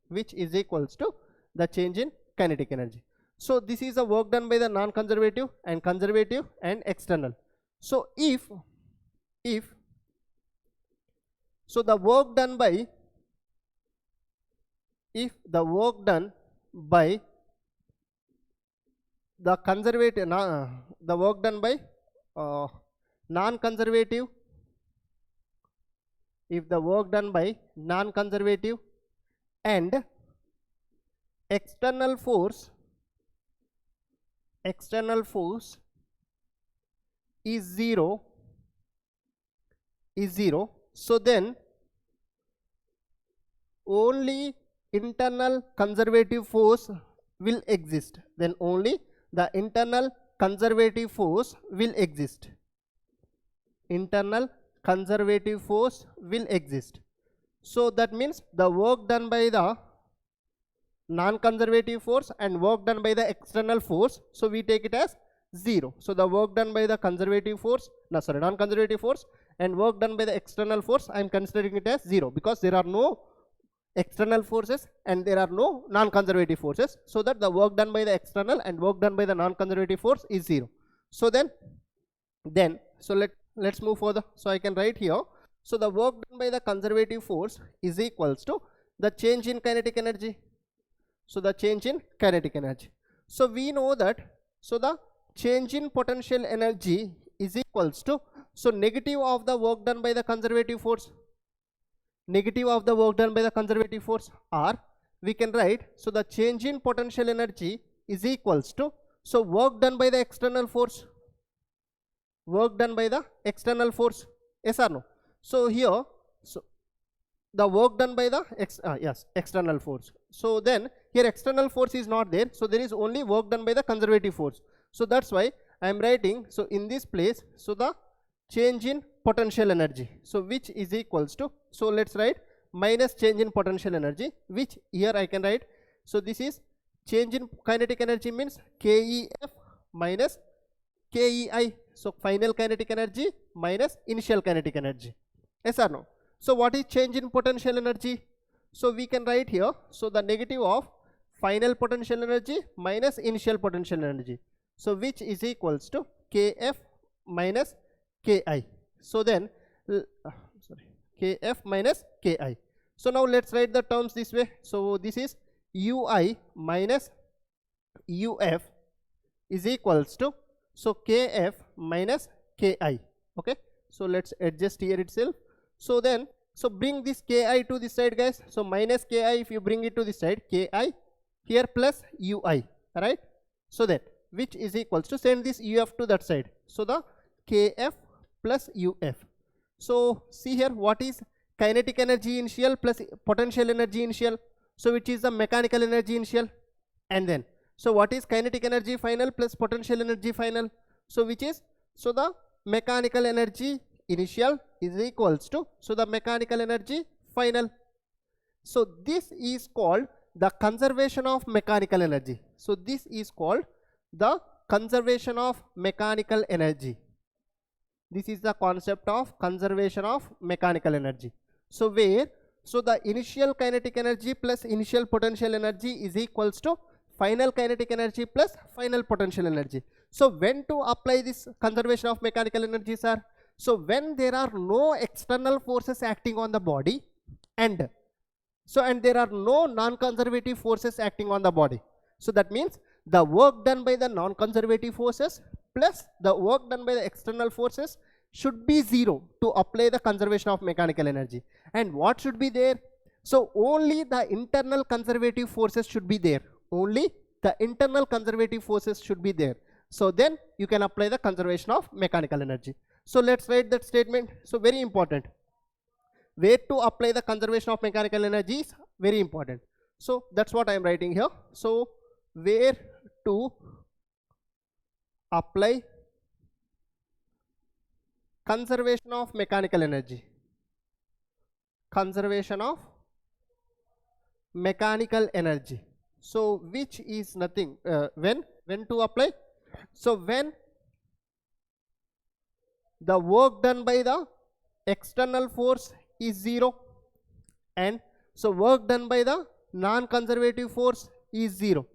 which is equals to the change in kinetic energy. So this is a work done by the non-conservative and conservative and external. So if so the work done by, if the work done by the conservative, the work done by non-conservative, if the work done by non-conservative and external force is zero, so then only internal conservative force will exist. Then only the internal conservative force will exist. Internal conservative force will exist. So that means the work done by the non-conservative force and work done by the external force, so we take it as 0. So the work done by the conservative force, non-conservative force and work done by the external force, I am considering it as 0 because there are no external forces and there are no non-conservative forces, so that the work done by the external and work done by the non-conservative force is 0. So then so let's move further. So I can write here, so the work done by the conservative force is equals to the change in kinetic energy. So the change in kinetic energy. So we know that, so the change in potential energy is equals to, so negative of the work done by the conservative force, negative of the work done by the conservative force, or we can write, so the change in potential energy is equals to, so work done by the external force, work done by the external force, yes or no? So here, so the work done by the external force. So then here external force is not there, so there is only work done by the conservative force. So that's why I am writing, so in this place, so the change in potential energy, so which is equals to, so let's write minus change in potential energy, which here I can write, so this is change in kinetic energy means KEF minus KEI. So final kinetic energy minus initial kinetic energy, yes or no? So what is change in potential energy? So we can write here, so the negative of final potential energy minus initial potential energy, so which is equals to KF minus KI. So then KF minus KI. So now let's write the terms this way. So this is UI minus UF is equals to, so KF minus KI. Okay, so let's adjust here itself. So then, so bring this KI to this side, guys. So minus KI, if you bring it to this side, KI here plus UI, right? So that, which is equals to, send this UF to that side. So the KF plus UF. So see here, what is kinetic energy initial plus potential energy initial? So which is the mechanical energy initial, and then, so what is kinetic energy final plus potential energy final? So which is, so the mechanical energy initial is equals to, so the mechanical energy final. So this is called the conservation of mechanical energy. So this is called the conservation of mechanical energy. This is the concept of conservation of mechanical energy. So where, so the initial kinetic energy plus initial potential energy is equals to final kinetic energy plus final potential energy. So when to apply this conservation of mechanical energy, sir? So when there are no external forces acting on the body, and so and there are no non-conservative forces acting on the body. So that means the work done by the non-conservative forces plus the work done by the external forces should be 0 to apply the conservation of mechanical energy. And what should be there? So only the internal conservative forces should be there. Only the internal conservative forces should be there. So then you can apply the conservation of mechanical energy. So let's write that statement. So very important. Where to apply the conservation of mechanical energy is very important. So that's what I am writing here. So where to apply conservation of mechanical energy. Conservation of mechanical energy. So which is nothing, when to apply? So when the work done by the external force is 0, and so work done by the non-conservative force is 0.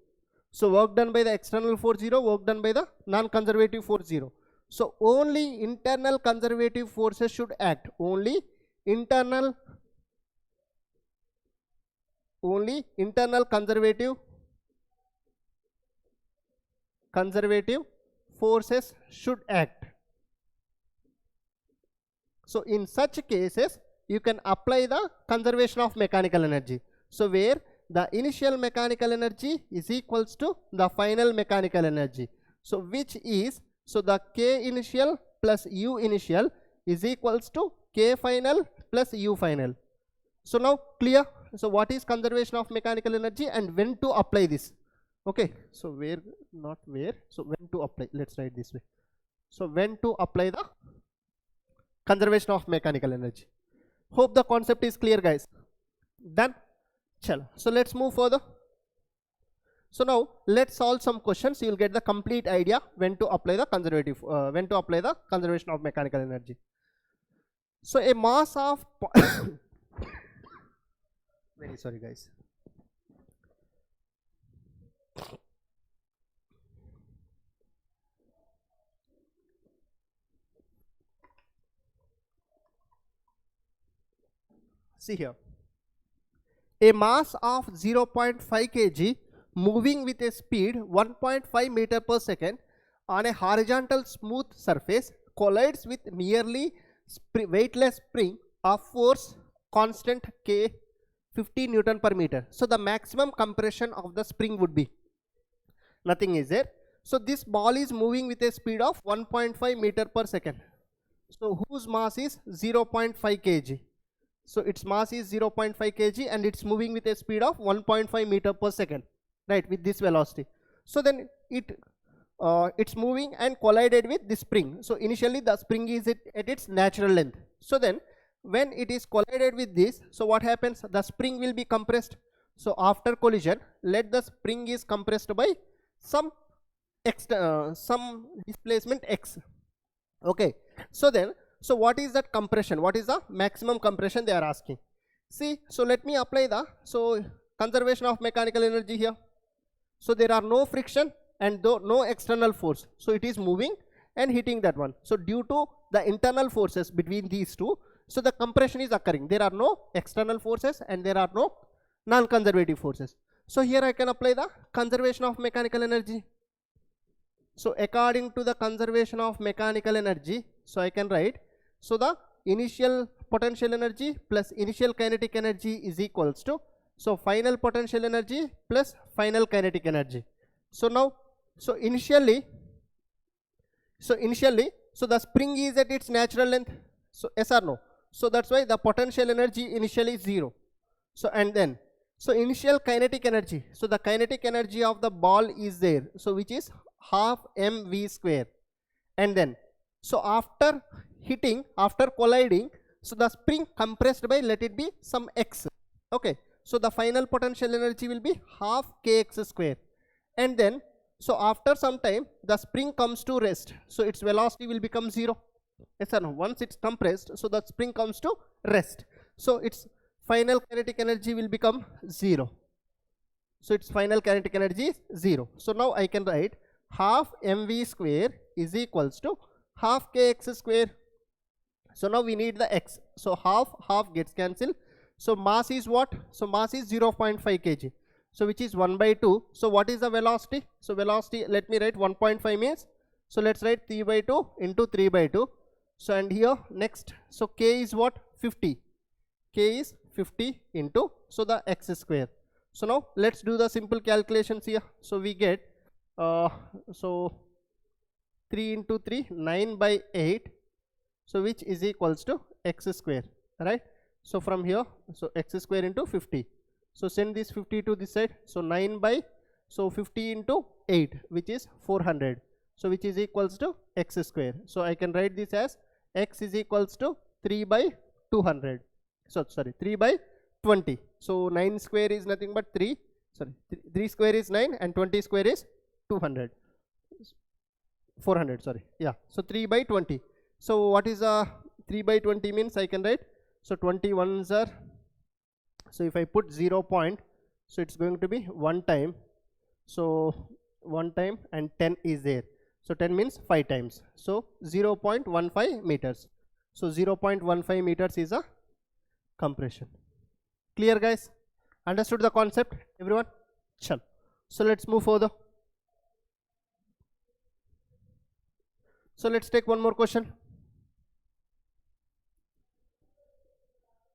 So work done by the external force 0, work done by the non-conservative force 0. So only internal conservative forces should act. Only internal conservative forces should act. So in such cases you can apply the conservation of mechanical energy. So where the initial mechanical energy is equals to the final mechanical energy. So which is, so the K initial plus U initial is equals to K final plus U final. So now clear? So what is conservation of mechanical energy and when to apply this? Okay, so where, not where, so when to apply, let's write this way. So when to apply the conservation of mechanical energy. Hope the concept is clear, guys. Done? Chalo. So let's move further. So now let's solve some questions. You will get the complete idea when to apply the conservation of mechanical energy. So a mass of very sorry guys. See here. A mass of 0.5 kg moving with a speed 1.5 meter per second on a horizontal smooth surface collides with nearly weightless spring of force constant K 50 Newton per meter. So the maximum compression of the spring would be, nothing is there. So this ball is moving with a speed of 1.5 meter per second. So whose mass is 0.5 kg. So its mass is 0.5 kg and it's moving with a speed of 1.5 meter per second, right, with this velocity. So then it's moving and collided with the spring. So initially the spring is at its natural length. So then when it is collided with this, so what happens? The spring will be compressed. So after collision, let the spring is compressed by some displacement x. Okay. So then, so what is that compression? What is the maximum compression they are asking? See, so let me apply the conservation of mechanical energy here. So there are no friction and no external force. So it is moving and hitting that one. So due to the internal forces between these two, so the compression is occurring. There are no external forces and there are no non-conservative forces. So here I can apply the conservation of mechanical energy. So according to the conservation of mechanical energy, so I can write, so the initial potential energy plus initial kinetic energy is equals to, so final potential energy plus final kinetic energy. So now, so initially, so the spring is at its natural length. So yes or no? So that's why the potential energy initially is 0. So and then, so initial kinetic energy, so the kinetic energy of the ball is there, so which is half mv square. And then, so after hitting, after colliding, so the spring compressed by, let it be some x. Okay, so the final potential energy will be half kx square. And then, so after some time the spring comes to rest, so its velocity will become 0. Yes or no? Once it's compressed, so the spring comes to rest, so its final kinetic energy will become 0. So its final kinetic energy is 0. So now I can write half mv square is equals to half kx square. So now we need the x. So half gets cancelled. So mass is what? So mass is 0.5 kg. So which is 1 by 2. So what is the velocity? So velocity, let me write 1.5 means, so let's write 3 by 2 into 3 by 2. So and here next, so k is what? 50. K is 50 into, so the x square. So now let's do the simple calculations here. So we get so 3 into 3, 9 by 8, so which is equals to x square, right? So from here, so x square into 50. So send this 50 to this side. So 9 by, so 50 into 8, which is 400. So which is equals to x square. So I can write this as x is equals to 3 by 200. So sorry, 3 by 20. So 9 square is nothing but 3. Sorry, 3 square is 9 and 20 square is 200. 400, sorry. Yeah. So 3 by 20. So what is 3 by 20 means? I can write. So 21s are. So if I put 0 point, so it's going to be 1 time. So 1 time and 10 is there. So 10 means 5 times. So 0.15 meters. So 0.15 meters is a compression. Clear, guys? Understood the concept, everyone? Chal. So let's move further. So let's take one more question.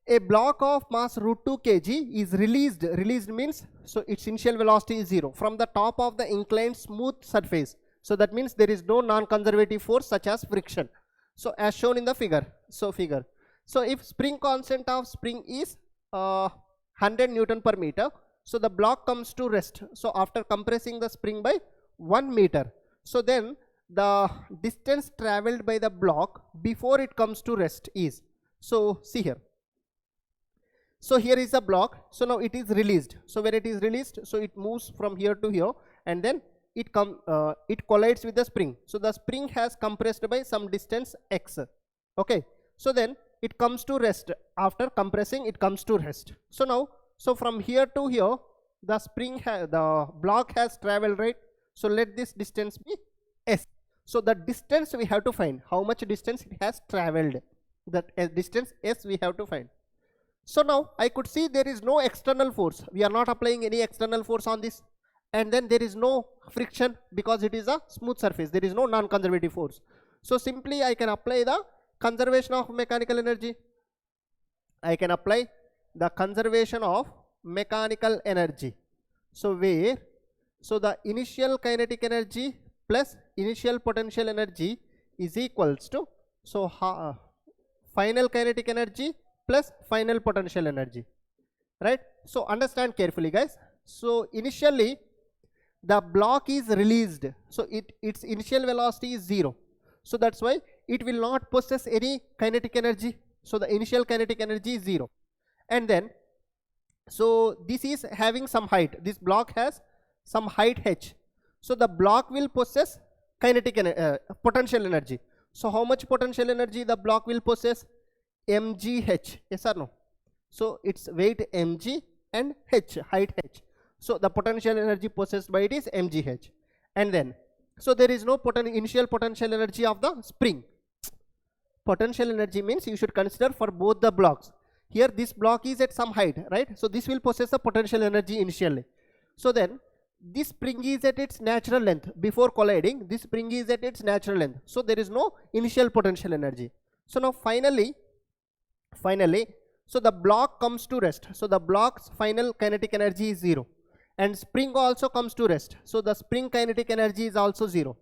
A block of mass root 2 kg is released. Released means, so its initial velocity is 0 from the top of the inclined smooth surface. So that means there is no non-conservative force such as friction. So as shown in the figure. So figure. So if spring constant of spring is 100 Newton per meter, so the block comes to rest. So after compressing the spring by 1 meter, so then the distance traveled by the block before it comes to rest is, so see here. So here is the block. So now it is released. So when it is released, so it moves from here to here, and then it collides with the spring. So the spring has compressed by some distance x. Okay. So then it comes to rest. After compressing, it comes to rest. So now, so from here to here, the spring the block has traveled, right? So let this distance be s. So the distance we have to find. How much distance it has traveled? That distance s we have to find. So now I could see there is no external force. We are not applying any external force on this. And then there is no friction because it is a smooth surface. There is no non-conservative force. So simply I can apply the conservation of mechanical energy. I can apply the conservation of mechanical energy. So where, so the initial kinetic energy plus initial potential energy is equals to, so final kinetic energy plus final potential energy, right? So understand carefully, guys. So initially the block is released, so its initial velocity is 0. So that's why it will not possess any kinetic energy. So the initial kinetic energy is 0. And then, so this is having some height. This block has some height h. So the block will possess kinetic potential energy. So how much potential energy the block will possess? mgh, yes or no? So its weight mg and h, height h. So the potential energy possessed by it is mgh. And then, so there is no initial potential energy of the spring. Potential energy means you should consider for both the blocks. Here this block is at some height, right? So this will possess the potential energy initially. So then this spring is at its natural length. Before colliding, this spring is at its natural length. So there is no initial potential energy. So now finally, so the block comes to rest. So the block's final kinetic energy is 0. And spring also comes to rest. So the spring kinetic energy is also 0.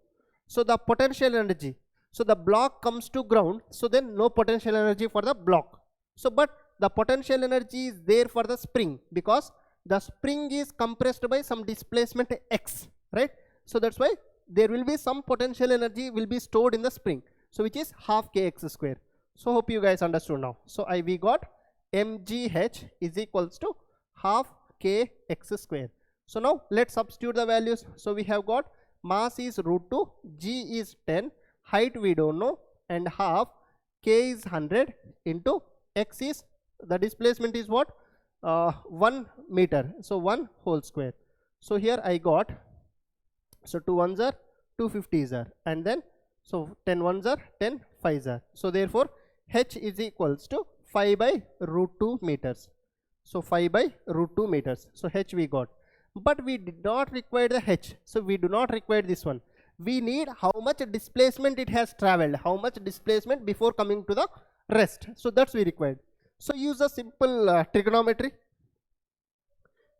So the potential energy, so the block comes to ground. So then no potential energy for the block. So but the potential energy is there for the spring because the spring is compressed by some displacement x, right? So that's why there will be some potential energy will be stored in the spring. So which is half kx square. So hope you guys understood now. So we got mgh is equals to half kx square. So now let's substitute the values. So we have got mass is root 2, g is 10, height we don't know, and half k is 100 into x is, the displacement is what? 1 meter. So 1 whole square. So here I got, so 2 ones are 2 50s are, and then so 10 ones are 10 5s are. So therefore h is equals to 5 by root 2 meters. So 5 by root 2 meters. So h we got. But we did not require the h. So we do not require this one. We need how much displacement it has traveled, how much displacement before coming to the rest. So that's we required. So use a simple trigonometry.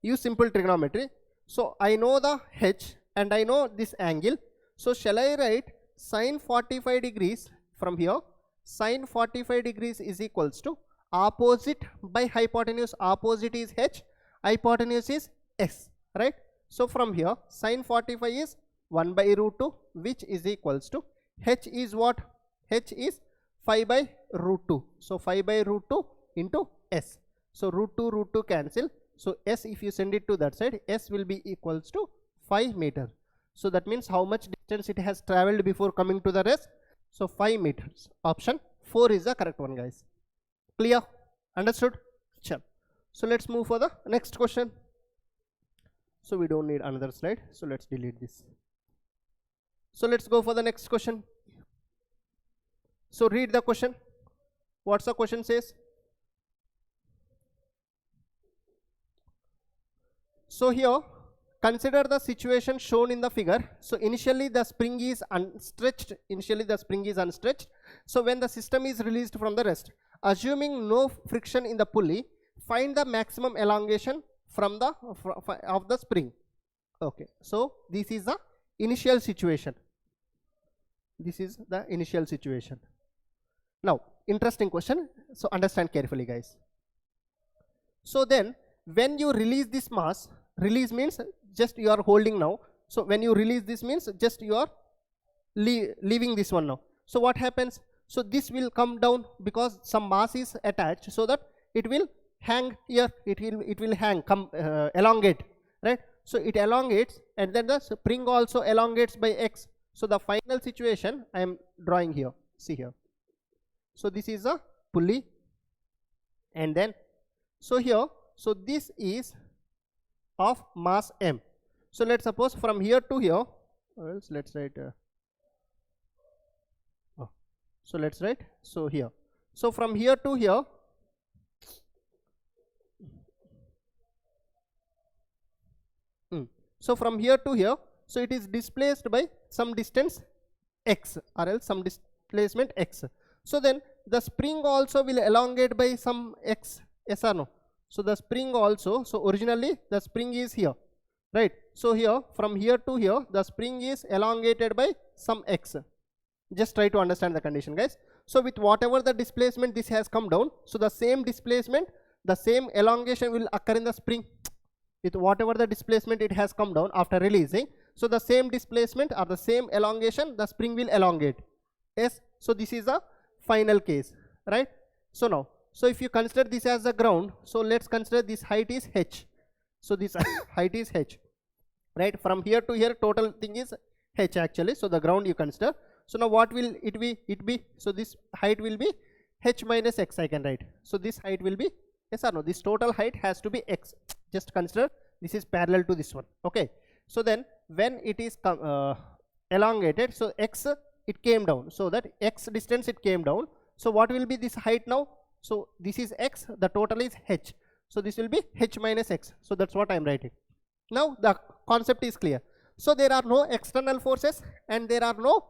Use simple trigonometry. So I know the h and I know this angle. So shall I write sine 45 degrees from here? Sine 45 degrees is equals to opposite by hypotenuse. Opposite is h, hypotenuse is s, right? So from here sine 45 is 1 by root 2, which is equals to h is what? H is 5 by root 2. So 5 by root 2 into s. So root 2 cancel. So s, if you send it to that side, s will be equals to 5 meter. So that means how much distance it has traveled before coming to the rest? So 5 meters. Option 4 is the correct one, guys. Clear? Understood? Sure. So let's move for the next question. So we don't need another slide. So let's delete this. So let's go for the next question. So read the question. What's the question says? So here, consider the situation shown in the figure. So initially the spring is unstretched. So when the system is released from the rest, assuming no friction in the pulley, find the maximum elongation from the of the spring. Okay. So this is the initial situation. This is the initial situation. Now, interesting question. So understand carefully, guys. So then, when you release this mass, release means just you are holding now. So when you release this means just you are leaving this one now. So what happens? So this will come down because some mass is attached, so that it will hang here. It will hang, elongate, right? So it elongates, and then the spring also elongates by x. So the final situation I am drawing here. See here. So this is a pulley, and then so here. So this is of mass m. So let's suppose from here to here, or else let's write so let's write so here. So from here to here, so from here to here, so it is displaced by some distance x, or else some displacement x. So then the spring also will elongate by some x, yes or no? So the spring also, so originally the spring is here, right? So here, from here to here, the spring is elongated by some x. Just try to understand the condition, guys. So with whatever the displacement this has come down, so the same displacement, the same elongation will occur in the spring. With whatever the displacement it has come down after releasing, so the same displacement or the same elongation, the spring will elongate. Yes. So this is the final case, right? So now, so if you consider this as the ground, so let's consider this height is h. So this height is h, right? From here to here, total thing is h actually. So the ground you consider. So now what will it be? So this height will be h minus x, I can write. So this height will be, yes or no? This total height has to be x. Just consider this is parallel to this one. Okay. So then when it is elongated, so x it came down. So that x distance it came down. So what will be this height now? So this is x, the total is h. So this will be h minus x. So that's what I am writing. Now the concept is clear. So there are no external forces and there are no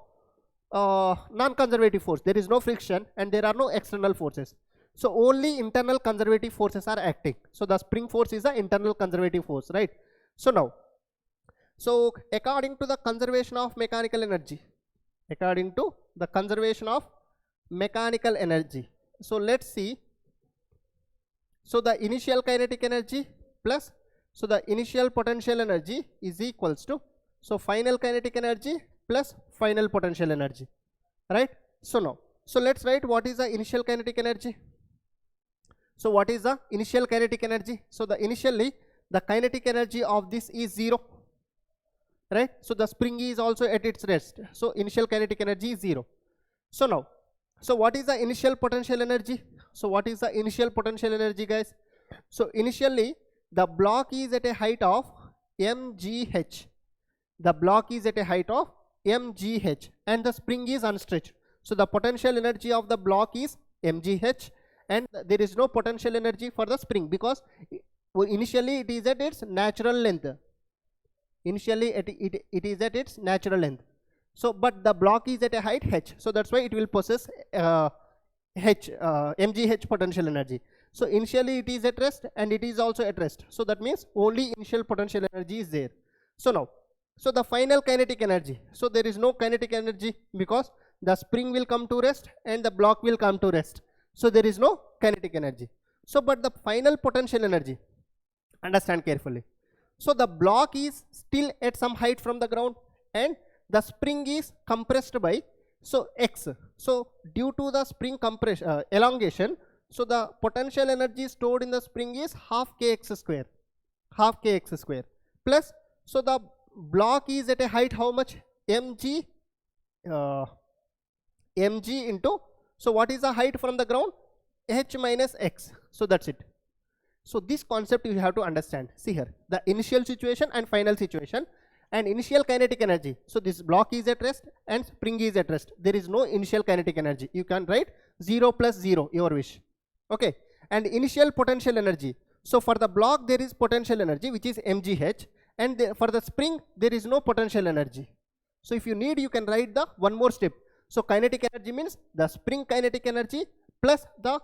non-conservative force. There is no friction and there are no external forces. So only internal conservative forces are acting. So the spring force is the internal conservative force, right? So now, so according to the conservation of mechanical energy, so let's see. So the initial kinetic energy plus, so the initial potential energy is equals to, so final kinetic energy plus final potential energy, right? So now, so let's write what is the initial kinetic energy. So what is the initial kinetic energy? So the initially the kinetic energy of this is 0, right? So the spring is also at its rest. So initial kinetic energy is 0. So now, so what is the initial potential energy? So what is the initial potential energy, guys? So initially the block is at a height of mgh. The block is at a height of mgh and the spring is unstretched. So the potential energy of the block is mgh and there is no potential energy for the spring because initially it is at its natural length. Initially it is at its natural length. So but the block is at a height h, so that's why it will possess mgh potential energy. So initially it is at rest and it is also at rest, so that means only initial potential energy is there. So now, so the final kinetic energy, so there is no kinetic energy because the spring will come to rest and the block will come to rest, so there is no kinetic energy. So but the final potential energy, understand carefully. So the block is still at some height from the ground and the spring is compressed by so x. So due to the spring compression elongation, so the potential energy stored in the spring is half kx square, plus, so the block is at a height how much, mg into, so what is the height from the ground, h minus x, so that's it. So this concept you have to understand. See here, the initial situation and final situation and initial kinetic energy. So this block is at rest and spring is at rest, there is no initial kinetic energy. You can write 0 plus 0, your wish. Okay, and initial potential energy. So for the block there is potential energy which is mgh, and for the spring there is no potential energy. So if you need, you can write the one more step. So kinetic energy means the spring kinetic energy plus the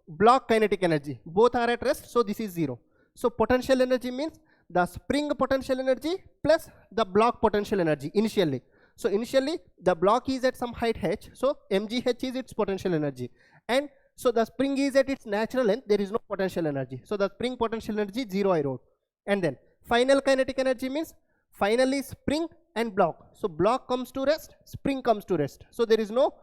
block kinetic energy, both are at rest, so this is 0. So potential energy means the spring potential energy plus the block potential energy initially. So initially the block is at some height h, so mgh is its potential energy, and so the spring is at its natural length, there is no potential energy, so the spring potential energy 0 I wrote. And then final kinetic energy means finally spring and block, so block comes to rest, spring comes to rest, so there is no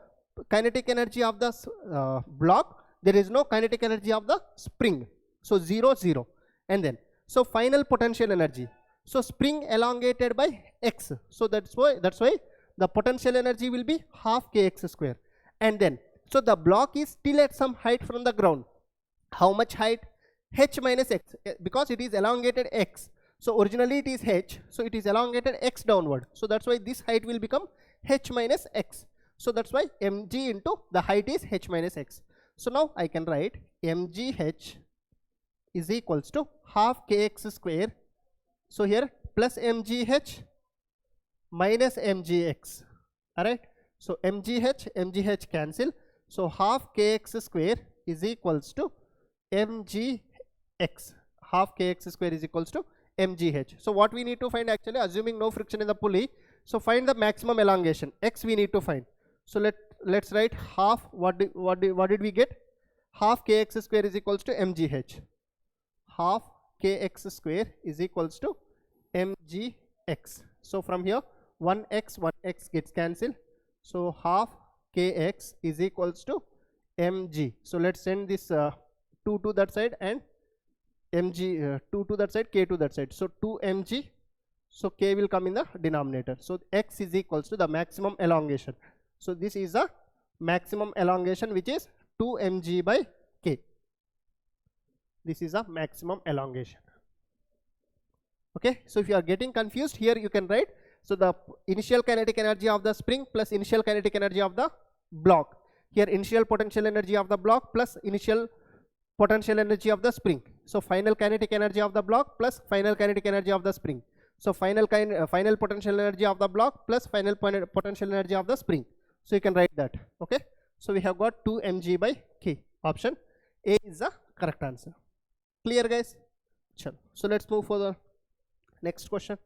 kinetic energy of the block, there is no kinetic energy of the spring, so 0 0. And then so final potential energy, so spring elongated by x, so that's why the potential energy will be half kx square. And then so the block is still at some height from the ground, how much height, h minus x, because it is elongated x, so originally it is h, so it is elongated x downward, so that's why this height will become h minus x, so that's why mg into the height is h minus x. So now I can write mgh is equals to half kx square, so here plus mgh minus mgx, alright. So mgh cancel, so half kx square is equals to mgx, half kx square is equals to mgh. So what we need to find, actually assuming no friction in the pulley, so find the maximum elongation, x we need to find. So let's write half, what did we get, half kx square is equals to mgh, half kx square is equals to mgx. So from here 1x gets cancelled, so half kx is equals to mg. So let's send this 2 to that side and mg 2 to that side, k to that side, so 2 mg, so k will come in the denominator. So x is equals to the maximum elongation, so this is the maximum elongation which is 2 mg by k, this is a maximum elongation. Okay, so if you are getting confused, here you can write, so the initial kinetic energy of the spring plus initial kinetic energy of the block, here initial potential energy of the block plus initial potential energy of the spring, so final kinetic energy of the block plus final kinetic energy of the spring, so final potential energy of the block plus final potential energy of the spring, so you can write that. Okay, so we have got 2 mg by k, option A is the correct answer. Clear guys? Chalo. So let's move for the next question.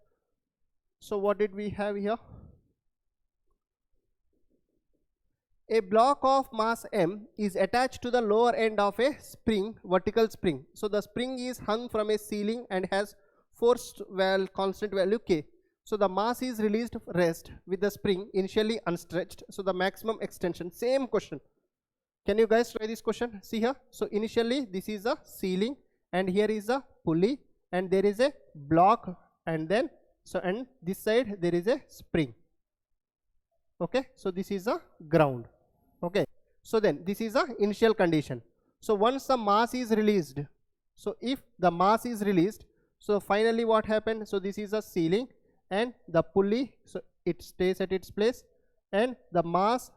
So what did we have here? A block of mass m is attached to the lower end of a spring, vertical spring. So the spring is hung from a ceiling and has force constant value k. So the mass is released rest with the spring initially unstretched. So the maximum extension, same question. Can you guys try this question? See here. So initially this is a ceiling and here is a pulley and there is a block, and then and this side there is a spring. Okay, so this is a ground. Okay, so then this is a initial condition. So once the mass is released, so if the mass is released, so finally what happened? So this is a ceiling and the pulley, so it stays at its place, and the mass,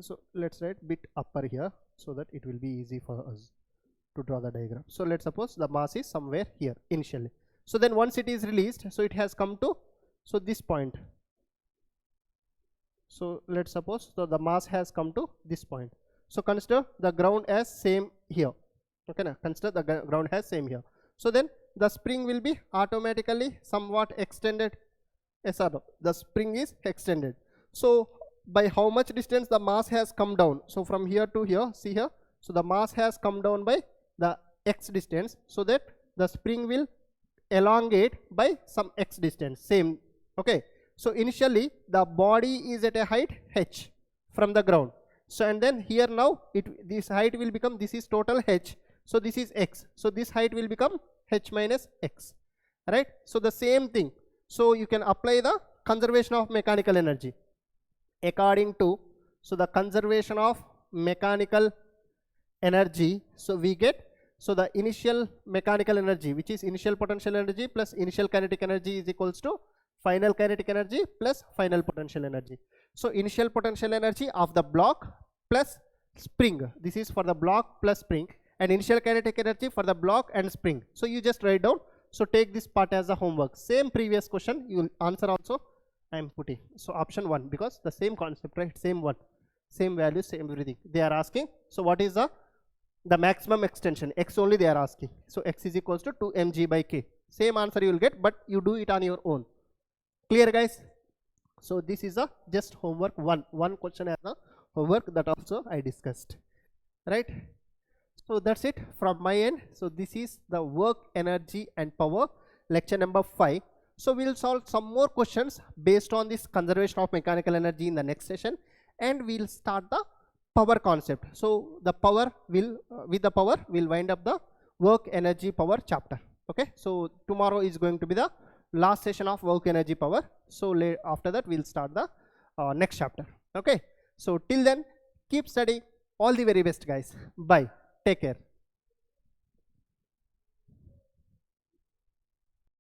so let's write bit upper here so that it will be easy for us to draw the diagram. So let's suppose the mass is somewhere here initially. So then once it is released, so it has come to this point. So let's suppose the mass has come to this point. So consider the ground as same here. Okay, now consider the ground has same here. So then the spring will be automatically somewhat extended. Yes or no? The spring is extended. So by how much distance the mass has come down? So from here to here, see here. So the mass has come down by the x distance, so that the spring will elongate by some x distance, same. Okay, so initially the body is at a height h from the ground. So and then here now this height will become, this is total h, so this is x, so this height will become h minus x, right? So the same thing, so you can apply the conservation of mechanical energy according to, so the conservation of mechanical energy, so we get, so the initial mechanical energy, which is initial potential energy plus initial kinetic energy, is equals to final kinetic energy plus final potential energy. So initial potential energy of the block plus spring, this is for the block plus spring, and initial kinetic energy for the block and spring. So you just write down, so take this part as a homework. Same previous question you will answer also I am putting. So option 1, because the same concept, right? Same one, same value, same everything they are asking. So what is the maximum extension? X only they are asking. So x is equals to 2 mg by k. Same answer you will get, but you do it on your own. Clear, guys? So this is a just homework, one question as a homework, that also I discussed, right? So that's it from my end. So this is the work, energy and power, lecture number 5. So we'll solve some more questions based on this conservation of mechanical energy in the next session, and we'll start the power concept. So the power will with the power we'll wind up the work, energy, power chapter. Okay, so tomorrow is going to be the last session of work, energy, power. So after that we'll start the next chapter. Okay, so till then keep studying. All the very best, guys. Bye, take care.